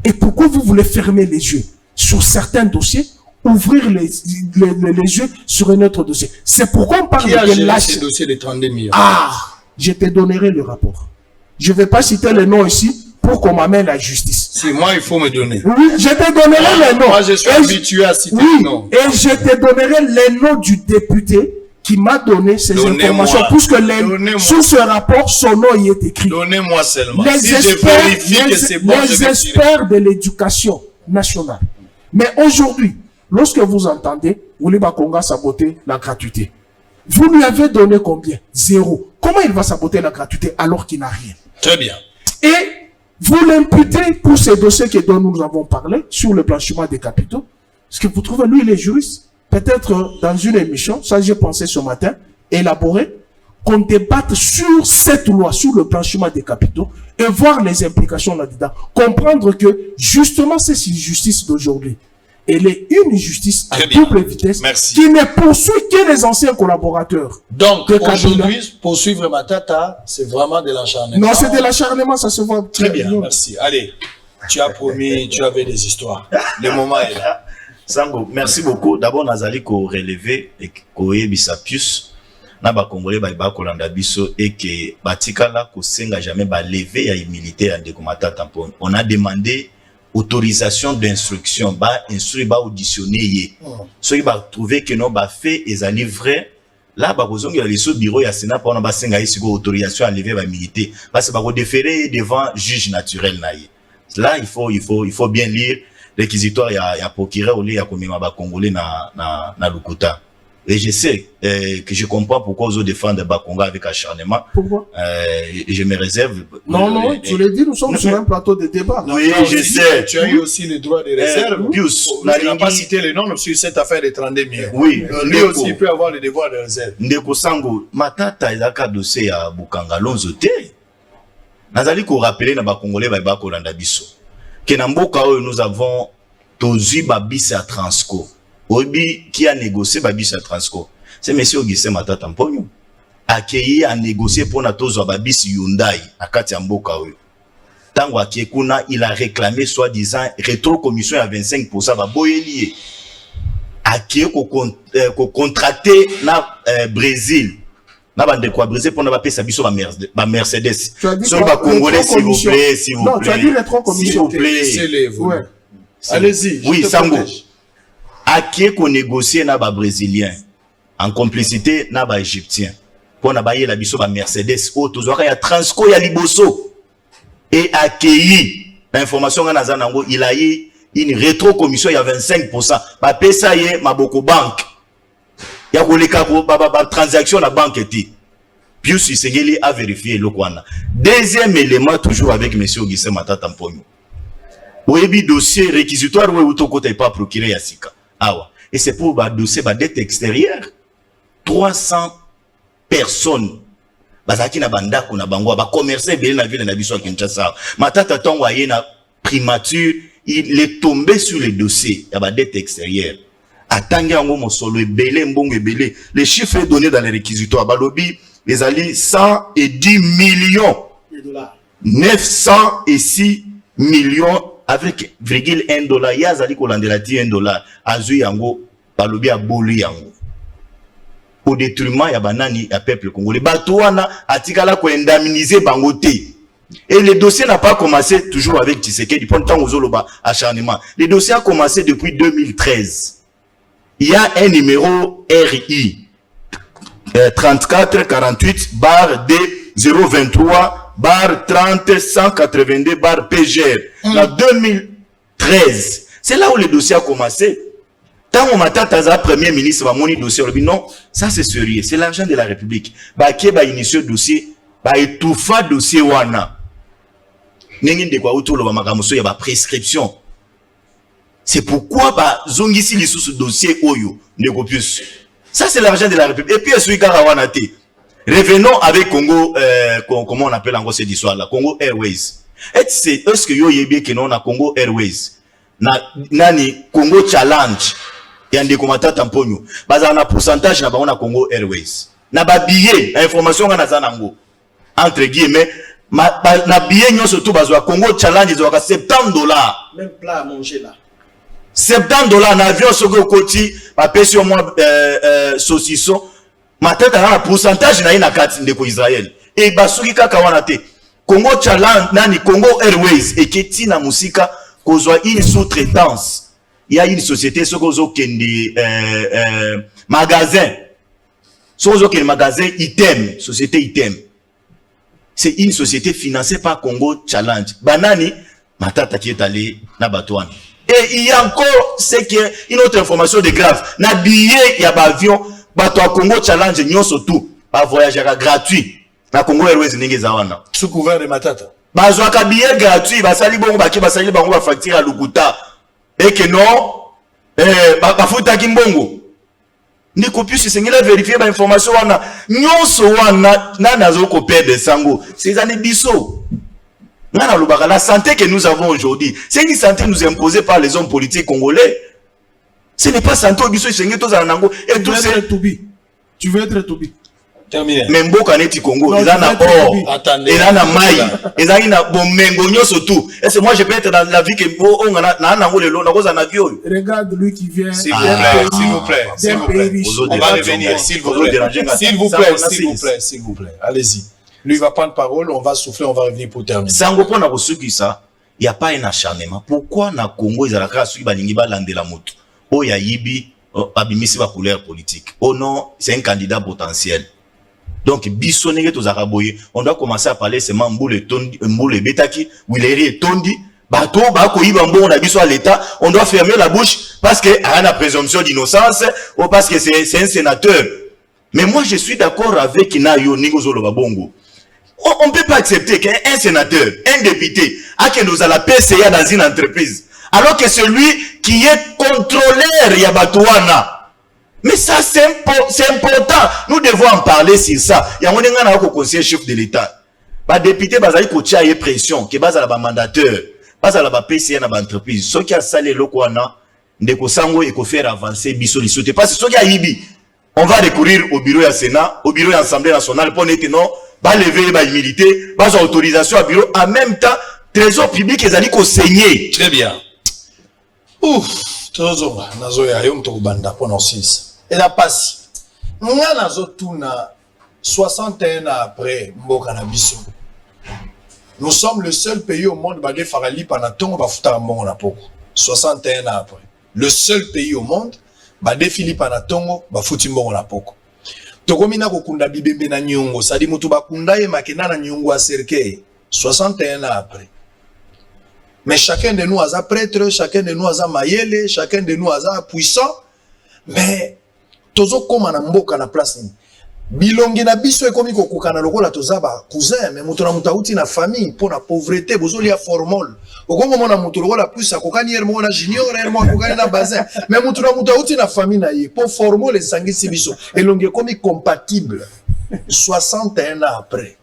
Et pourquoi vous voulez fermer les yeux sur certains dossiers, ouvrir les yeux sur un autre dossier? C'est pourquoi on parle de lâche. Ces dossiers de 32 millions. Ah, je te donnerai le rapport. Je ne vais pas citer le nom ici pour qu'on m'amène la justice. Si moi, il faut me donner. Oui, je te donnerai les noms. Moi, je suis habitué à citer les noms. Et je te donnerai les noms du député qui m'a donné ces informations, puisque sur ce rapport, son nom y est écrit. Donnez-moi seulement. Les si experts, je vérifie que c'est bon, les experts de l'éducation nationale. Mais aujourd'hui, lorsque vous entendez Willy Bakonga saboter la gratuité, vous lui avez donné combien? 0. Comment il va saboter la gratuité alors qu'il n'a rien? Très bien. Et vous l'imputez pour ces dossiers dont nous avons parlé, sur le blanchiment des capitaux. Parce que vous trouvez, lui, il est juriste. Peut-être dans une émission, ça j'ai pensé ce matin, élaboré, qu'on débatte sur cette loi, sur le blanchiment des capitaux, et voir les implications là-dedans. Comprendre que, justement, c'est cette justice d'aujourd'hui. Elle est une justice à double vitesse qui ne poursuit que les anciens collaborateurs. Donc, aujourd'hui, poursuivre Matata, c'est vraiment de l'acharnement. Non, c'est de l'acharnement, ça se voit très bien. Merci. Allez, tu as promis, tu avais des histoires. Le moment est là. Sango, merci beaucoup. D'abord, Nazali ko relever et ko yebisa plus na ba Congolais ba kolanda biso et que batikala ko senga jamais ba lever ya militaire en Ndeko Matata Mpogno. On a demandé autorisation d'instruction, ba instruire, ba auditionner yé. Ceux qui ba trouver que non ba fait ezali vrai. Là, ba kozongi ya liso bureau ya Sénat pour na ba senga ici ko autorisation à lever ba militaire. Parce que ba ko déférer devant juge naturel na yé. Là, il faut bien lire réquisitoire ya procureur au lieu ya komema ba Congolais na Lukuta. Et je sais que je comprends pourquoi ils défendent Bakonga avec acharnement. Pourquoi? Je me réserve. Non, tu l'as dit, nous sommes sur un plateau de débat. Oui, je sais. Tu as eu aussi le droit de réserve. Pius, on n'a pas cité le nom sur cette affaire de 32 millions. Oui. Lui aussi peut avoir le devoir de réserve. Ndeko Sango, Matata ezaka dossier ya Bukanga Lonzo te. Nazali ko rappeler na ba Congolais ba kolanda biso. Que na mboka oyo nous avons tozui babisi à Transco. Obi qui a négocié babisi à Transco. C'est monsieur Augustin Matata Mpogno. accueilli à négocier pour na tozo babis Hyundai à kati ya mboka oyo. Tango accueilli kuna il a réclamé soi-disant rétro-commission à 25% ba boyelié. Accueilli ko contracté na Brésil. Na bande quoi Brésil pour na ba pesa biso ba Mercedes. Sur ba Congolais s'il vous plaît, s'il vous plaît. Non, tu as dit rétro-commission. S'il vous plaît. Ouais. Allez-y. Oui, Sango. Accueilli ko négocier na ba Brésilien en complicité na ba Égyptien. Pour na bailler la biso ba Mercedes o tozwaka ya Transco ya liboso et accueilli l'information nga nazanango il a eu une rétro-commission ya 25%. Ba pesa ye maboko banque. Ya koleka ba transaction la banque eti. Pius Isengeli a vérifié le kwana. Deuxième élément toujours avec monsieur Augustin Matata Mponyo. Oyebi dossier réquisitoire ou utokota pas procuré ya sika. Awa. Et c'est pour ba dossier ba dette extérieure. 300 personnes bazaki na bandako na bango ba commercer belé na ville na biso Kinshasa. Matata tongo aye na primature, il est tombé sur le dossier ya ba dette extérieure. Atangi yango mosolo belé mbongo belé. Les chiffres donnés dans les réquisitoires balobi les ali 110 millions de dollars. 906 millions avec $1 yazali kolandela ti $1 azu yango balobi aboli yango. Au détriment ya banani ya peuple congolais. Batouana atikala ko indemniser bangote. Et le dossier n'a pas commencé toujours avec Tshisekedi pendant temps aux acharnement. Le dossier a commencé depuis 2013. Il y a un numéro RI 3448 /D 023 /30 182 /PGR. En 2013. C'est là où le dossier a commencé. Tant on Matata premier ministre va moni dossier, non, ça c'est sérieux, c'est l'argent de la République. Bah qui va initier dossier, bah étouffa dossier wana. N'engin de quoi autour le makamuso y a prescription. C'est pourquoi bah zongisi les sous dossier oyo négocius. Ça c'est l'argent de la République. Et puis celui karawana te. Revenons avec Congo, comment on appelle encore cette histoire là, Congo Airways. Est-ce que yo yebie que non na Congo Airways, nani Congo Challenge. Yande Matata Mponyo baza na pourcentage na bango na Congo Airways na ba billet information nga nazana ngo entre guillemets na billet nyonso to bazwa Congo Challenge zoka $70 même plat à manger là $70 na avion soko koti ba pesi au moins saucisson Matata na pourcentage na ina kati ndeko Israël et basuki kaka wana te Congo Challenge nani Congo Airways eketi na musika kozwa une sous-traitance. Il y a une société, magasin. Magasin Item, société Item. C'est une société financée par Congo Challenge. Banani, Matata qui est allé na Batouane. Et il y a encore, c'est une autre information de grave. Na billet, il y a avion, Batouane Congo Challenge, nyon surtout, à voyager gratuit. Na Congo Airways n'engé zawana. Sous couvert de Matata. Bazouaka billet gratuit, basali bongo baki, basali bongo ba facture à Lukuta. Et que non, bafuta kimbongo. Ni kopi si sengela vérifier ba information wana. Nyonso wana na nazo ko perdre sango. Ces années biso. La santé que nous avons aujourd'hui, c'est une santé nous imposée par les hommes politiques congolais. Ce n'est pas santé biso sengé tous en ango et tout c'est Toubi. Tu veux être Toubi. Terminé. Membo kaneti Congo, ils en a or, ils en a maï, ils en a bomengo surtout. Est-ce que moi je peux être dans la vie que on a regarde lui qui vient. S'il vous plaît, s'il vous plaît. On va revenir, s'il vous plaît. S'il vous plaît. Allez-y. Lui va prendre parole, on va souffler, on va revenir pour terminer. Sango pour na kosuki ça, il y a pas un acharnement. Pourquoi na Congo ils alaka suki balingi ba landela moto. O ya yibi abimisi ba couleur politique. Oh non, c'est un candidat potentiel. Donc, bisonné tous araboye, on doit commencer à parler seulement mboule tondi, mboule betaki, wileri tondi, bateau, bako ibambo, on a biso à l'état, on doit fermer la bouche parce que a la présomption d'innocence ou parce que c'est un sénateur. Mais moi, je suis d'accord avec Nayo Nigozolo Babongo. On ne peut pas accepter qu'un sénateur, un député, a que nous à la PCA dans une entreprise, alors que celui qui est contrôleur Yabatouana. Mais ça, c'est important. Nous devons en parler sur ça. Il y a un conseiller chef de l'État. Les députés, ils ont une pression. Ils ont un mandateur. Ils ont un PCA dans l'entreprise. Ceux qui ont salé le Kouana, ils ont faire avancer. Parce que ceux qui ont ibi, on va recourir au bureau du Sénat, au bureau de l'Assemblée nationale pour nous non, va lever la humilité, va avoir autorisation au bureau. En même temps, trésor public ils allaient saigner. Très bien. Ouf, trésor, nazo ya yom to banda pour nos 6. Et la passe. Nga nazo tuna 61 ans après mboka na biso. Nous sommes le seul pays au monde qui a fait Panatongo bafuta mbongo na poko. 61 ans après. Le seul pays au monde qui a fait Panatongo bafuti mbongo na poko. Tokomina kokunda bibembe na nyongo, sadi mutu bakunda ye makena na nyongo a cercueil 61 ans après. Mais chacun de nous a prêtre, chacun de nous a mayele, chacun de nous a puissant, mais tozo koma na mboka na place ni. Bilongi na biso ekomi kokukana lokola tozaba cousin mais mutu na mutauti na famille pour la pauvreté bozoli ya formol okongo mona mutu lokola plus akokani yer mona junior yer mona kokani na bazin mais mutu na mutauti na famille na ye pour formol esangisi biso elongi ekomi compatible 61 ans après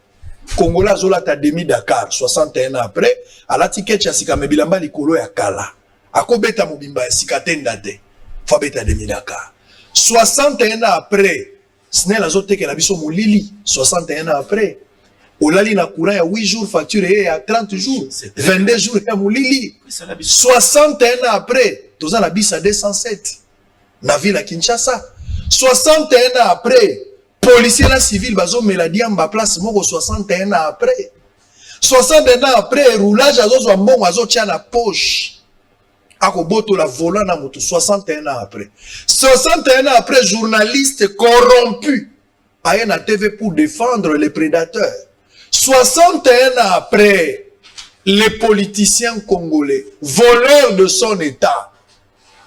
Congolais zola ta demi Dakar 61 ans après ala ticket ya sika mebilamba likolo ya kala akobeta mobimba ya sikatenda te fa beta demi Dakar 61 ans après Snell azote que la biso molili 61 ans après. Olali na courant ya 8 jours facture et à 30 jours. 22 jours ya molili. 61 ans après, toza la bis à 207. Na ville à Kinshasa. 61 ans après, policier la civil bazo meladi en place moko 61 ans après. 61 ans après, roulage azo mbongo azo tia na poche. Akoboto la volant na moto 61 ans après. 61 ans après, journaliste corrompu à la TV pour défendre les prédateurs. 61 ans après, les politiciens congolais, voleurs de son état.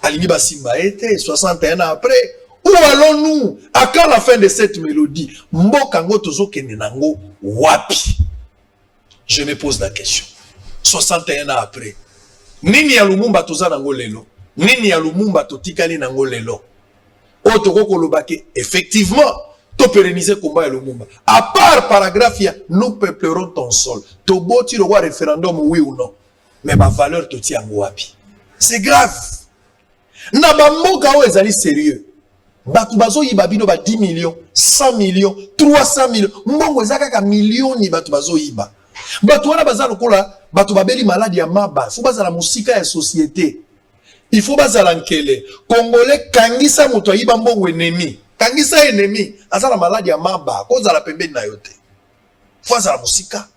Alini Basimba était 61 ans après. Où allons-nous? À quand la fin de cette mélodie? Mbokango tozo kenenango wapi? Je me pose la question. 61 ans après. Nini ya Lumumba toza nango lelo? Nini ya Lumumba totikali nango lelo? Otoko kolobake effectivement to pérenniser combat ya Lumumba. À part paragraphe ya nous peuplerons ton sol. To boti le roi référendum oui ou non. Mais ma valeur to ti yango wapi? C'est grave. Na ba mboka o ezali sérieux. Batu bazo yiba bino ba 10 millions, 100 millions, 300 millions. Mbongo ezaka ka millions ni batu bazo yiba. Batu wana baza lokola batu babeli maladie ya maba. Faut baza la musika ya société. Il faut baza lankele. Congolais kangisa muto yiba mbongo ennemi. Kangisa ennemi. Asa la maladie ya maba. Koza la pembeni na yote. Faut baza la musika.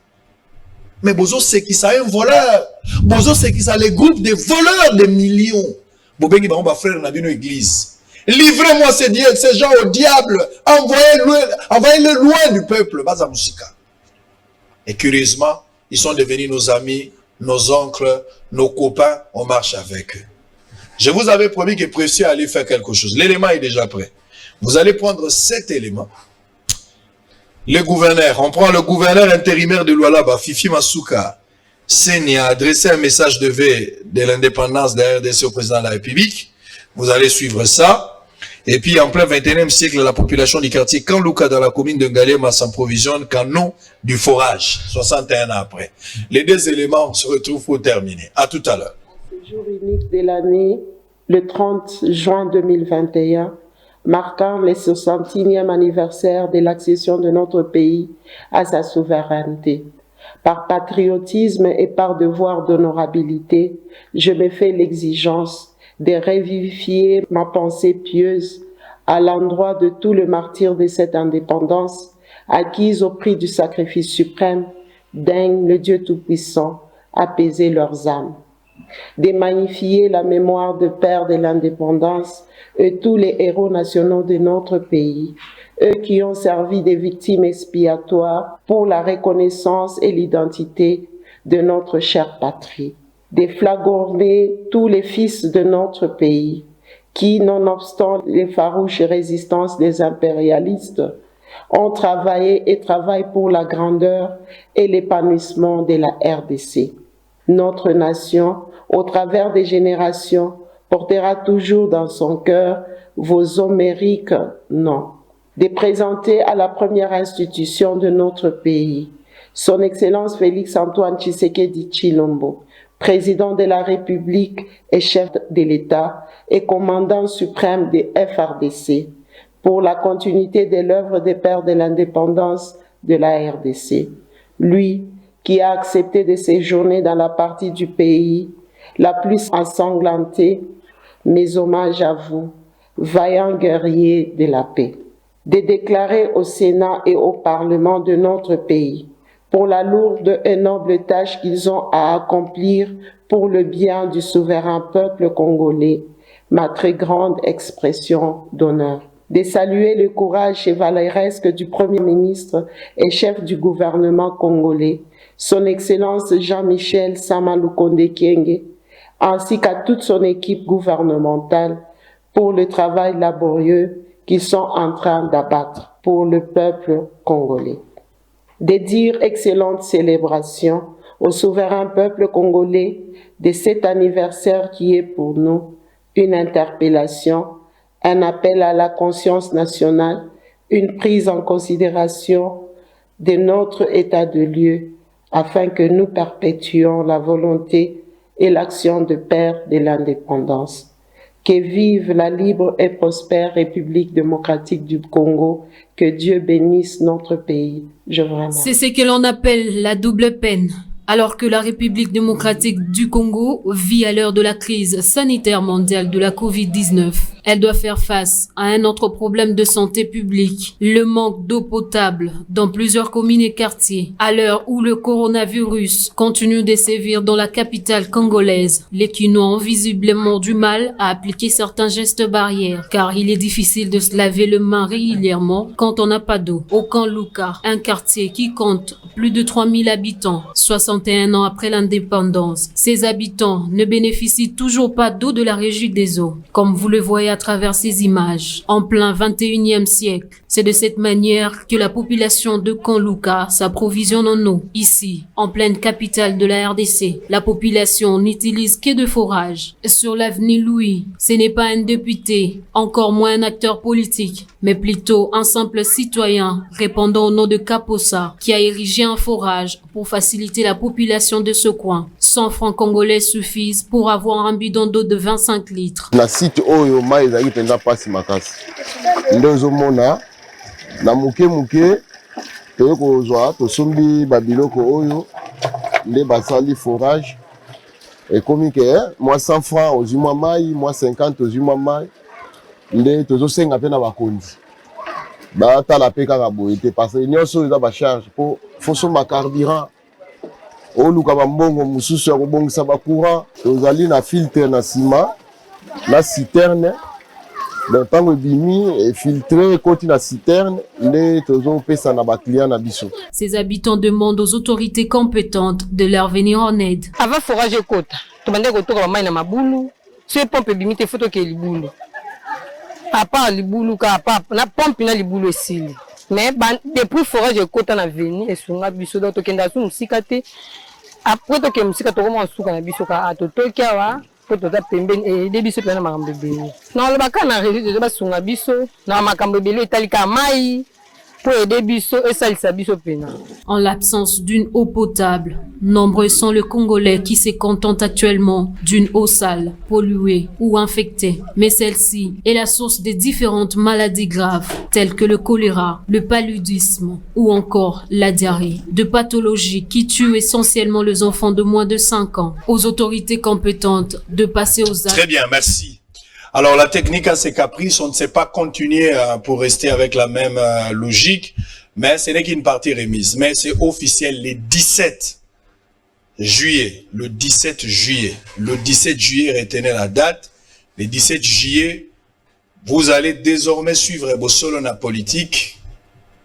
Mais bozo c'est qui ça un voleur. Bozo c'est qui ça les groupes de voleurs de millions. Bobengi ba ba frère na bino église. Livrez-moi ces gens au diable. Envoyez-les loin du peuple. Baza musika. Et curieusement, ils sont devenus nos amis, nos oncles, nos copains. On marche avec eux. Je vous avais promis que Précieux allait faire quelque chose. L'élément est déjà prêt. Vous allez prendre cet élément. Le gouverneur, on prend le gouverneur intérimaire de Lualaba, Fifi Masuka. Seni a adressé un message de vœux de l'indépendance de la RDC au président de la République. Vous allez suivre ça. Et puis, en plein 21e siècle, la population du quartier Kanlouka dans la commune de Ngalema s'approvisionne canon du forage, 61 ans après. Les deux éléments se retrouvent pour terminer. À tout à l'heure. Ce jour unique de l'année, le 30 juin 2021, marquant le 60e anniversaire de l'accession de notre pays à sa souveraineté. Par patriotisme et par devoir d'honorabilité, je me fais l'exigence de revivifier ma pensée pieuse à l'endroit de tout le martyr de cette indépendance acquise au prix du sacrifice suprême, daigne le Dieu Tout-Puissant apaiser leurs âmes. De magnifier la mémoire de père de l'indépendance et tous les héros nationaux de notre pays, eux qui ont servi des victimes expiatoires pour la reconnaissance et l'identité de notre chère patrie. De flagorner tous les fils de notre pays qui, nonobstant les farouches résistances des impérialistes, ont travaillé et travaillent pour la grandeur et l'épanouissement de la RDC. Notre nation, au travers des générations, portera toujours dans son cœur vos homériques noms. De présenter à la première institution de notre pays, Son Excellence Félix Antoine Tshisekedi Tshilombo, président de la République et chef de l'État et commandant suprême des FRDC, pour la continuité de l'œuvre des pères de l'indépendance de la RDC. Lui qui a accepté de séjourner dans la partie du pays la plus ensanglantée, mes hommages à vous, vaillants guerriers de la paix. De déclarer au Sénat et au Parlement de notre pays pour la lourde et noble tâche qu'ils ont à accomplir pour le bien du souverain peuple congolais, ma très grande expression d'honneur. De saluer le courage chevaleresque du Premier ministre et chef du gouvernement congolais, son Excellence Jean-Michel Sama Lukonde Kyenge, ainsi qu'à toute son équipe gouvernementale pour le travail laborieux qu'ils sont en train d'abattre pour le peuple congolais. De dire excellente célébration au souverain peuple congolais de cet anniversaire qui est pour nous une interpellation, un appel à la conscience nationale, une prise en considération de notre état de lieu afin que nous perpétuions la volonté et l'action de père de l'indépendance. Que vive la libre et prospère République démocratique du Congo, que Dieu bénisse notre pays. Je vous remercie. C'est ce que l'on appelle la double peine. Alors que la République démocratique du Congo vit à l'heure de la crise sanitaire mondiale de la Covid-19, elle doit faire face à un autre problème de santé publique, le manque d'eau potable dans plusieurs communes et quartiers. À l'heure où le coronavirus continue de sévir dans la capitale congolaise, les Kinois ont visiblement du mal à appliquer certains gestes barrières, car il est difficile de se laver les mains régulièrement quand on n'a pas d'eau. Au camp Luka, un quartier qui compte plus de 3000 habitants, 61 ans après l'indépendance, ces habitants ne bénéficient toujours pas d'eau de la régie des eaux, comme vous le voyez à travers ces images. En plein 21e siècle, c'est de cette manière que la population de Kanluka s'approvisionne en eau. Ici, en pleine capitale de la RDC, la population n'utilise que de forages. Sur l'avenue Louis, ce n'est pas un député, encore moins un acteur politique, mais plutôt un simple citoyen répondant au nom de Kaposa qui a érigé un forage pour faciliter la population de ce coin. 100 francs congolais suffisent pour avoir un bidon d'eau de 25 litres. Na site oyo mai ezali penza pasi makasi. Ndozo mona na muke toyo kozwa tosombi babiloko oyo nde basali forage ekomi ke moi 100 francs ozwi mwa mai, moi 50 ozwi mwa mai nde tozosenga mpe na bakonzi batala mpe kaka boye te parce que nyonso oyo eza bacharge mpo fosomba carburant oluka bambongo mosusu ya kobongisa bacourant tozali na filtre na nsima na citerne ntango ebimi efiltre ekoti na citerne nde tozopesa na baclient na biso. Ces habitants demandent aux autorités compétentes de leur venir en aide. Avant forage ekota tobandeki kotoka bamai na mabulu so pompe ebimi te fo tokee libulu apart libulu ka na pompe na libulu esili mais depuis forage ekota na veni esunga biso donc tokenda su mosika te après tokee mosika tokoma suka na biso ka totoki awa po toza pembeni ede biso mpe na makambo ebele na olobaka na réseau toza basunga biso na makambo ebele etalika mai pour aider biso et salisa biso pena. En l'absence d'une eau potable, nombreux sont les Congolais qui se contentent actuellement d'une eau sale, polluée ou infectée. Mais celle-ci est la source de différentes maladies graves telles que le choléra, le paludisme ou encore la diarrhée. De pathologies qui tuent essentiellement les enfants de moins de 5 ans. Aux autorités compétentes de passer aux actes. Très bien, merci. Alors, la technique a ses caprices, on ne sait pas continuer pour rester avec la même logique, mais ce n'est qu'une partie remise. Mais c'est officiel, le 17 juillet, le 17 juillet, retenez la date, le 17 juillet, vous allez désormais suivre Bossolo na politique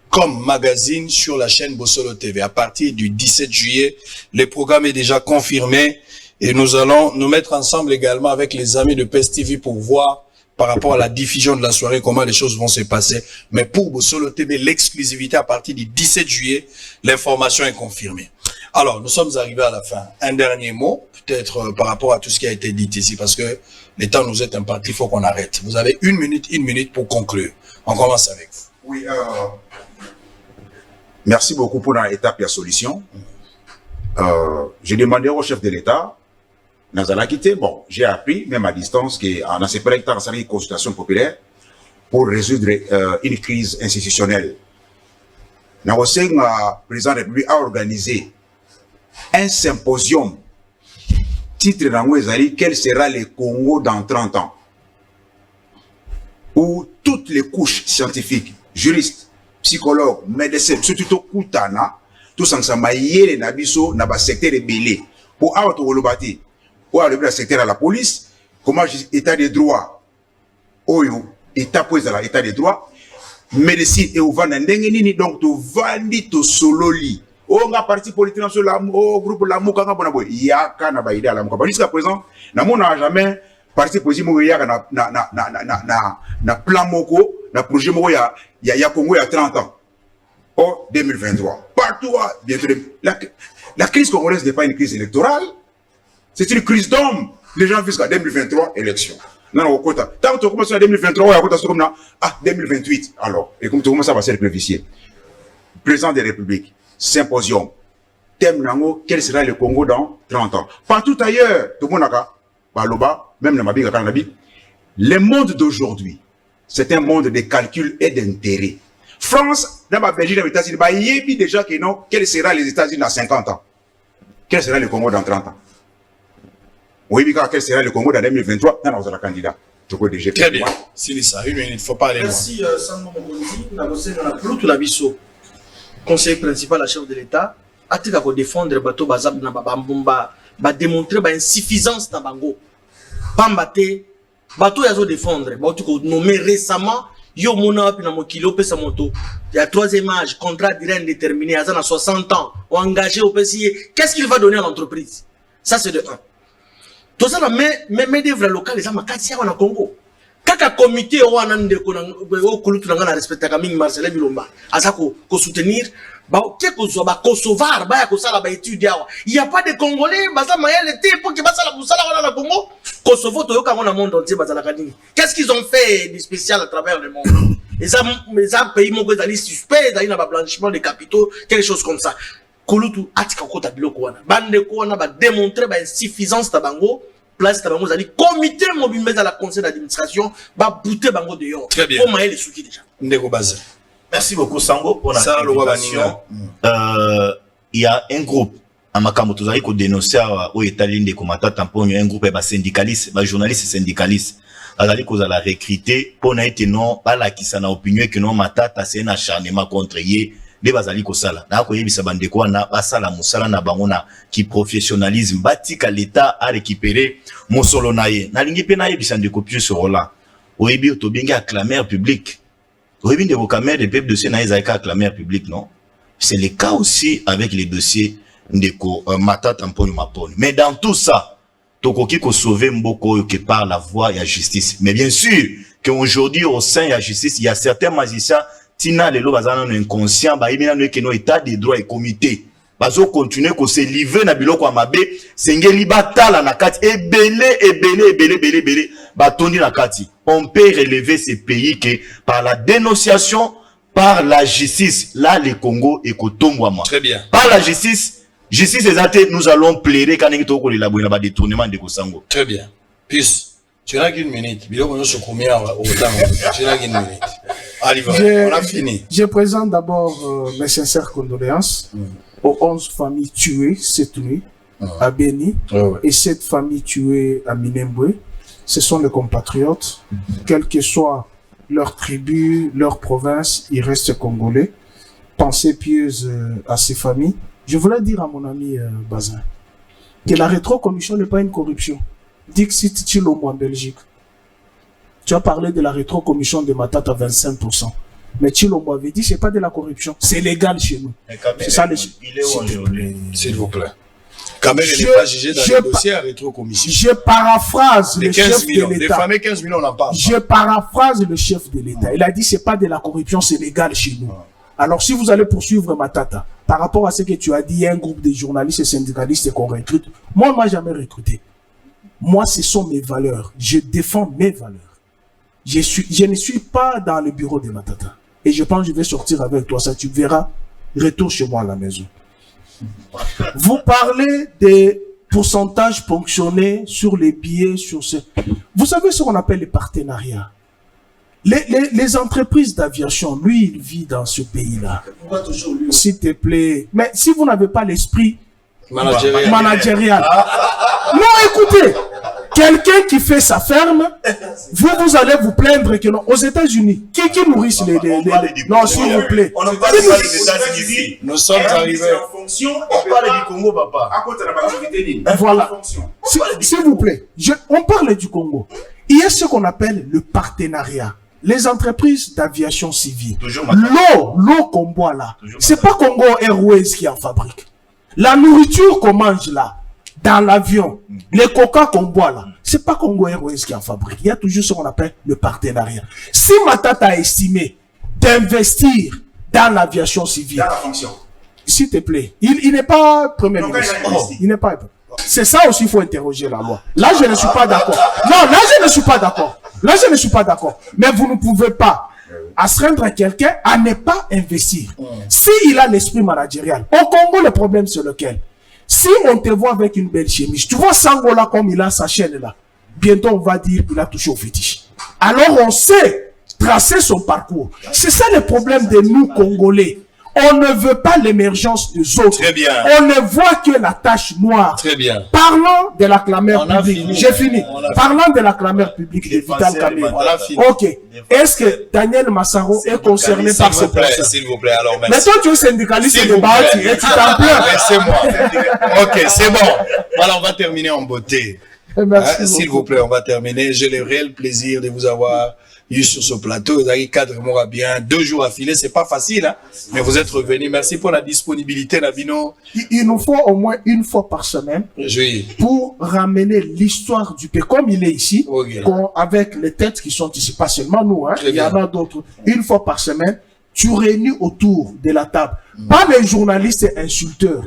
comme magazine sur la chaîne Bossolo TV. À partir du 17 juillet, le programme est déjà confirmé. Et nous allons nous mettre ensemble également avec les amis de PES TV pour voir par rapport à la diffusion de la soirée comment les choses vont se passer. Mais pour Bossolo TV, l'exclusivité à partir du 17 juillet, l'information est confirmée. Alors, nous sommes arrivés à la fin. Un dernier mot, peut-être par rapport à tout ce qui a été dit ici, parce que le temps nous est imparti, il faut qu'on arrête. Vous avez une minute pour conclure. On commence avec vous. Oui, merci beaucoup pour l'étape et la solution. J'ai demandé au chef de l'État, bon, j'ai appris, même à distance, qu'on a séparé une consultation populaire pour résoudre une crise institutionnelle. Le président de la République a organisé un symposium. Titre d'Angouezali, quel sera le Congo dans 30 ans? Où toutes les couches scientifiques, juristes, psychologues, médecins, surtout Koutana, tous ensemble, les nabiso, n'a pas secteur ébélé. Pour avoir tout le pour arriver dans le secteur de la police, comment état de droit, oyo, état pour l'état de droit, médecine et ouvert n'endengenini, donc tu vandi tu sololi. On a parti politique sur la groupe la mouka na yaka na baïda la mouka. Jusqu'à présent, na mon n'a jamais parti politique yaka na plan moko, na projet moko ya Congo il y a 30 ans. Oh 2023. Partout bientôt la crise congolaise n'est pas une crise électorale, c'est une crise d'hommes. Les gens jusqu'à 2023 élection. Non, au quota. Tant que tu commences en 2023, à quota comme là, 2028. Alors, et comme tu commences à passer le plébiscite. Président de la République. Symposium. Thème nango, quel sera le Congo dans 30 ans? Partout ailleurs, tout le monde a Baloba, même le Mabiga Kanabi. Le monde d'aujourd'hui, c'est un monde de calcul et d'intérêt. France, dans la Belgique, dans les États-Unis, il y a déjà que non, quel sera les États-Unis dans 50 ans? Quel sera le Congo dans 30 ans? Oui, quel sera le Congo dans 2023? Non, vous êtes candidat. Très bien. C'est ça, une minute, il ne faut pas aller loin. Merci, Sandro Mobondi. Nous avons conseiller principal, la chef de l'État, a dit qu'il défendre le bateau Bazab na Babambumba, va démontrer l'insuffisance de Bango. Pambate, bateau yazo défendre, bateau nommé récemment, yo mona puis na mokilo pesa moto. Il y a 3e âge, contrat direct indéterminé, à 60 ans, ou engagé au PCI. Qu'est-ce qu'il va donner à l'entreprise? Ça c'est de 1. Tout ça, mais des vrais locaux, les gens m'ont en Congo. Kaka comité au anande ko kulutu nga na respecter ka mingi Marcel Bilomba azako ko soutenir ba keko zo ba kosovar ba ya ko sala ba étude awa il y a pas de congolais baza mayele te pour que ba sala busala wana na Congo Kosovo to yoka na monde entier bazala kadini qu'est-ce qu'ils ont fait de spécial à travers le monde et ça pays moko ezali suspect ezali na ba blanchiment de capitaux quelque chose comme ça kulutu atika kota biloko wana bande ko wana ba démontrer ba insuffisance ta bango place de bango zali comité mobile dans la conseil d'administration ba bouter bango dehors. Très bien. Pour mailler les soucis déjà. Ndeko Baza. Merci beaucoup Sango pour la invitation. Il y a un groupe à Makambo tozali ko dénoncer au Italie de komata tamponyo un groupe ba syndicaliste, ba journaliste syndicaliste. Azali ko za la recruter pour na été non ba la kisana opinion que non matata c'est un acharnement contre yé. De bazali ko sala na ko yebisa bandeko wana basala musala na bango na ki professionnalisme batika l'état a récupérer mosolo naye na lingi pe na yebisa ndeko plus sur là oyebi to benga acclameur public oyebi ndeko camère de peuple dossier na ezaka acclameur public non c'est le cas aussi avec les dossiers ndeko matata mponi maponi mais dans tout ça tokoki ko sauver mboko que par la voie ya justice mais bien sûr que aujourd'hui au sein de la justice il y a certains magiciens Tina lelo bazana no inconscient ba ibina no keno état des droits et comité bazo continuer ko se livrer na biloko amabe sengeli batala na kati ebele batondi na kati on peut relever ces pays que par la dénonciation par la justice là le Congo et kotombwama très bien par la justice exacte nous allons plaider quand to ko la boina ba détournement de Kosango très bien peace tu n'as qu'une minute biloko nyoso combien au temps tu n'as qu'une minute. Allez, on a fini. Je présente d'abord mes sincères condoléances aux 11 familles tuées cette nuit à Beni et 7 familles tuées à Minembwe. Ce sont les compatriotes, quelle que soit leur tribu, leur province, ils restent congolais. Pensez pieuse à ces familles. Je voulais dire à mon ami Bazin que la rétrocommission n'est pas une corruption. Dixit Chilombo en Belgique. Tu as parlé de la rétrocommission de Matata à 25%. Mais Chilombo avait dit c'est pas de la corruption, c'est légal chez nous. C'est ça les... Il est où aujourd'hui? S'il vous plaît. Quand même, il n'est pas jugé dans le dossier à rétrocommission. Je paraphrase le chef de l'État. Les fameux 15 millions, on en parle. Je paraphrase le chef de l'État. Il a dit c'est pas de la corruption, c'est légal chez nous. Alors si vous allez poursuivre Matata, par rapport à ce que tu as dit, il y a un groupe de journalistes et syndicalistes qu'on recrute. Moi, on m'a jamais recruté. Moi, ce sont mes valeurs. Je défends mes valeurs. Je ne suis pas dans le bureau de Matata. Et je pense que je vais sortir avec toi. Ça, tu verras. Retour chez moi à la maison. Vous parlez des pourcentages ponctionnés sur les billets, sur ce... Vous savez ce qu'on appelle les partenariats. Les entreprises d'aviation, lui, il vit dans ce pays-là. S'il te plaît. Mais si vous n'avez pas l'esprit managérial. Non, écoutez, quelqu'un qui fait sa ferme, vous allez vous plaindre que non. Aux États-Unis, qui nourrissent les non, s'il vous plaît. On ne parle pas des États-Unis. Nous sommes arrivés. On parle du Congo, papa. Voilà. S'il vous plaît, on parle du Congo. Il y a ce qu'on appelle le partenariat. Les entreprises d'aviation civile. L'eau qu'on boit là, c'est pas Congo Airways qui en fabrique. La nourriture qu'on mange là, dans l'avion, les coca qu'on boit là, c'est pas Congo Airways qui en fabrique. Il y a toujours ce qu'on appelle le partenariat. Si Matata a estimé d'investir dans l'aviation civile, s'il te plaît, il n'est pas premier ministre. Il n'est pas. C'est ça aussi, il faut interroger la loi. Là, je ne suis pas d'accord. Non, là, je ne suis pas d'accord. Là, je ne suis pas d'accord. Mais vous ne pouvez pas astreindre quelqu'un à ne pas investir. S'il a l'esprit managérial. Au Congo, le problème, c'est lequel? Si on te voit avec une belle chemise, tu vois Sangola comme il a sa chaîne là, bientôt on va dire qu'il a touché au fétiche. Alors on sait tracer son parcours. C'est ça le problème de nous, Congolais. On ne veut pas l'émergence des autres. Très bien. On ne voit que la tache noire. Très bien. Parlons de la clameur publique. J'ai fini. Parlons de la clameur publique de Vital Kamerhe. Ok. Est-ce que Daniel Massaro est concerné par ce procès? S'il vous plaît, alors merci. Mais toi, tu es syndicaliste de Bahati et tu t'en plains. Laissez-moi. Ok, c'est bon. Voilà, on va terminer en beauté. S'il vous plaît, on va terminer. J'ai le réel plaisir de vous avoir eu sur ce plateau. Vous avez cadre moi bien. 2 jours affilés, c'est pas facile, hein? Mais vous êtes revenus. Merci pour la disponibilité, Nabino. Il nous faut au moins une fois par semaine pour ramener l'histoire du pays comme il est ici, avec les têtes qui sont ici, pas seulement nous, hein? Il y en a d'autres. Une fois par semaine, tu réunis autour de la table. Pas les journalistes insulteurs.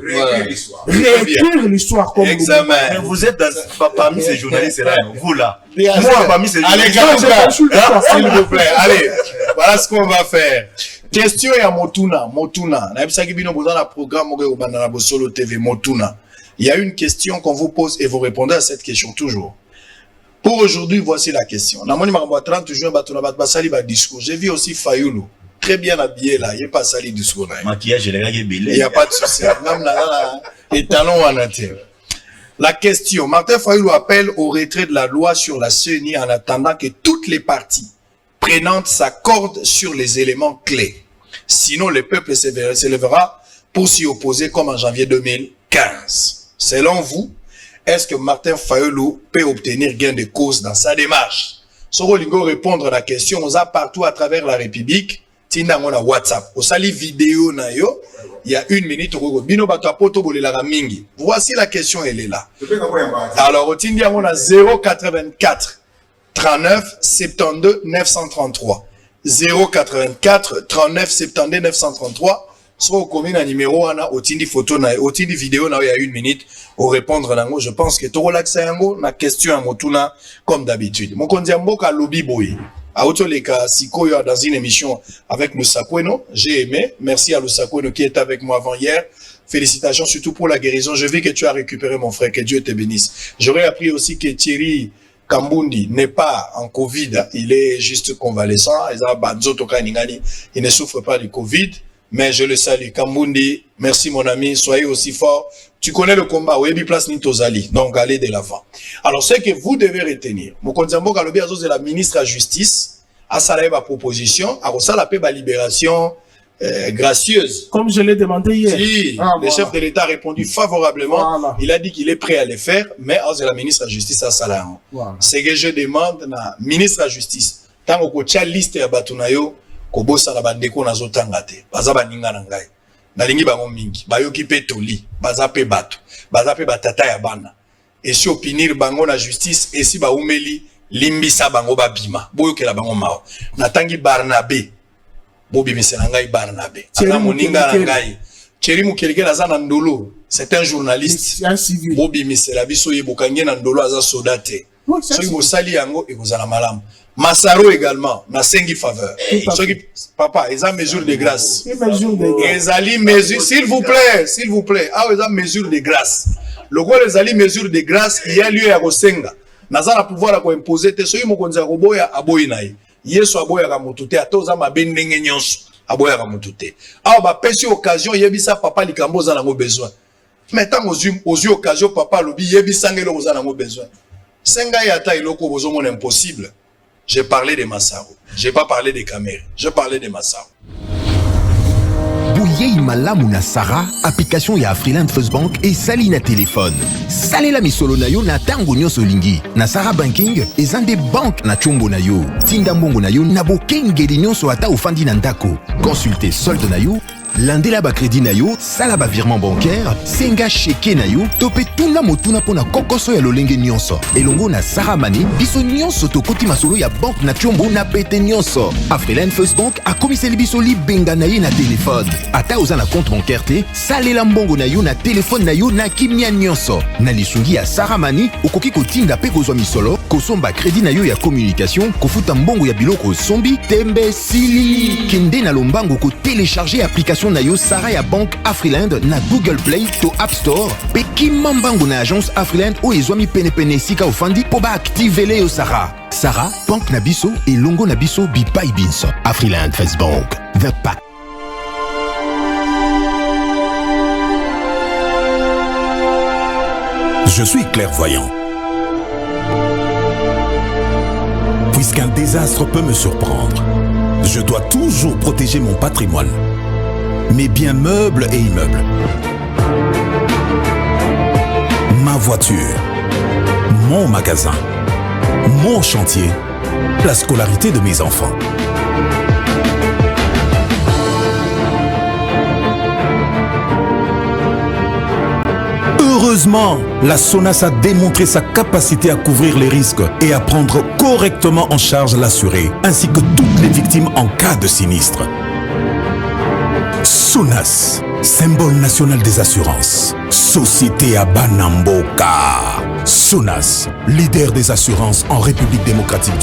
Réécrire l'histoire comme examen. Mais vous êtes parmi ces journalistes-là, vous là. Moi, parmi ces journalistes. S'il vous plaît, allez. Voilà ce qu'on va faire. Question à Motuna. Motuna. Il y a une question qu'on vous pose et vous répondez à cette question toujours. Pour aujourd'hui, voici la question. J'ai vu aussi Fayoulou. Très bien habillé là, il n'est pas sali du discours. Maquillage, il n'y a pas de souci. Et talons en interne. La question, Martin Fayoulou appelle au retrait de la loi sur la CENI en attendant que toutes les parties prenantes s'accordent sur les éléments clés. Sinon, le peuple s'élèvera pour s'y opposer comme en janvier 2015. Selon vous, est-ce que Martin Fayoulou peut obtenir gain de cause dans sa démarche? Sorolingo répondre à la question, on a partout à travers la République. Tinda ngona WhatsApp. Au sali vidéo na yo, il y a 1 minute bino bato apoto bolela mingi. Voici la question, elle est là. Alors au tindi ngona 084 39 72 933. 084 39 72 933. Soit au commune un numéro ana au tindi photo na au tindi vidéo na il y a 1 minute au répondre nango. Je pense que to relaxa yango na question à motuna comme d'habitude. Mon konzi mboka lobby boy. Aotoleka Sikoyo dans une émission avec Lusakweno, j'ai aimé. Merci à Lusakweno qui est avec moi avant hier. Félicitations surtout pour la guérison. Je vis que tu as récupéré mon frère, que Dieu te bénisse. J'aurais appris aussi que Thierry Kambundi n'est pas en Covid, il est juste convalescent. Il ne souffre pas du Covid, mais je le salue. Kambundi, merci mon ami, soyez aussi fort. Tu connais le combat, Webi place Nitozali, donc allez de l'avant. Alors, ce que vous devez retenir, Mokonzambo Kalobi Azos de la ministre de la Justice, a salé ma proposition, a salapé ma libération gracieuse. Comme je l'ai demandé hier. Si, le chef de l'État a répondu favorablement. Voilà. Il a dit qu'il est prêt à le faire, mais de la ministre de la Justice a salé. Voilà. C'est que je demande na ministre de la Justice, tant qu'on a liste ya batunayo, ko bossa la bandeko na zotangate, bazaba ninga na ngai. Nalingi bango mingi bayoki pe toli baza pe bato baza pe batata ya bana et si opinir bango na justice et si ba umeli limbisa bango babima boyokela bango mao natangi Barnabé bobimisela ngai Barnabé ana moninga na ngai Thierry Mukeleke aza na ndolo c'est un journaliste un civil bobimisela biso yebokangi na ndolo aza soldate soki bosali yango ekozala malamu Massaro également, na sengi faveur. Papa, ils ont mesure de grâce. Ils ont mesure, s'il vous plaît. Ah, ils ont mesure de grâce. Le quoi les ali mesure de grâce, il y a lieu à Rosenga. Nazana pouvoir à imposer, te soyi mokonza roboya aboyinaï. yesu aboyaka motu te ata oza mabe ndenge nyonso aboyaka motu te awa bapesi occasion yebisa papa likambo oza nango besoin mais ntango ozwi occasion papa alobi yebisanga eloko oza nango besoin senga ye ata eloko bozomona impossible. J'ai parlé de Massaro, j'ai pas parlé des caméras, je parlais de Massaro. Bouyei malamu na Sarah, application ya Afriland First Bank et sali na téléphone. Salela misolo na yo na tango nyonso lingi. Na Sarah Banking, ezande bank na chombo na yo. Tinda mbongo na yo na bokengeli nyonso ata ofandi na ndako. Consultez solde na yo, landela ba crédit na yo, sala ba virement bancaire, senga cheke na yo, tope tuna motuna pona kokoso ya lolenge nyonso. Elongo na Sarah Money, biso nyonso tokoti masolo ya bank na chombo na pete nyonso. Afriland First Bank a komiseli biso li benga na ye na téléphone. Ata oza na compte bancaire te, salela mbongo na yo na téléphone na yo na kimia nyonso. Na lisungi ya Sarah Money, okoki kotinda pe kozwa misolo, kosomba crédit na yo ya communication, kofuta mbongo ya biloko sombi, tembe sili. Kende na lombango ko télécharger application na yo Sarah ya Bank Afriland na Google Play to App Store pe kimambango na agence Afriland o ezwami pene sika ofandi po ba activele yo Sarah. Sarah, Bank na biso et longo na biso bipai binso. Afriland First Bank, the pack. Je suis clairvoyant. Puisqu'un désastre peut me surprendre, je dois toujours protéger mon patrimoine, mes biens meubles et immeubles, ma voiture, mon magasin, mon chantier, la scolarité de mes enfants. Heureusement, la SONAS a démontré sa capacité à couvrir les risques et à prendre correctement en charge l'assuré, ainsi que toutes les victimes en cas de sinistre. SONAS, symbole national des assurances. Société à Banamboka. SONAS, leader des assurances en République démocratique du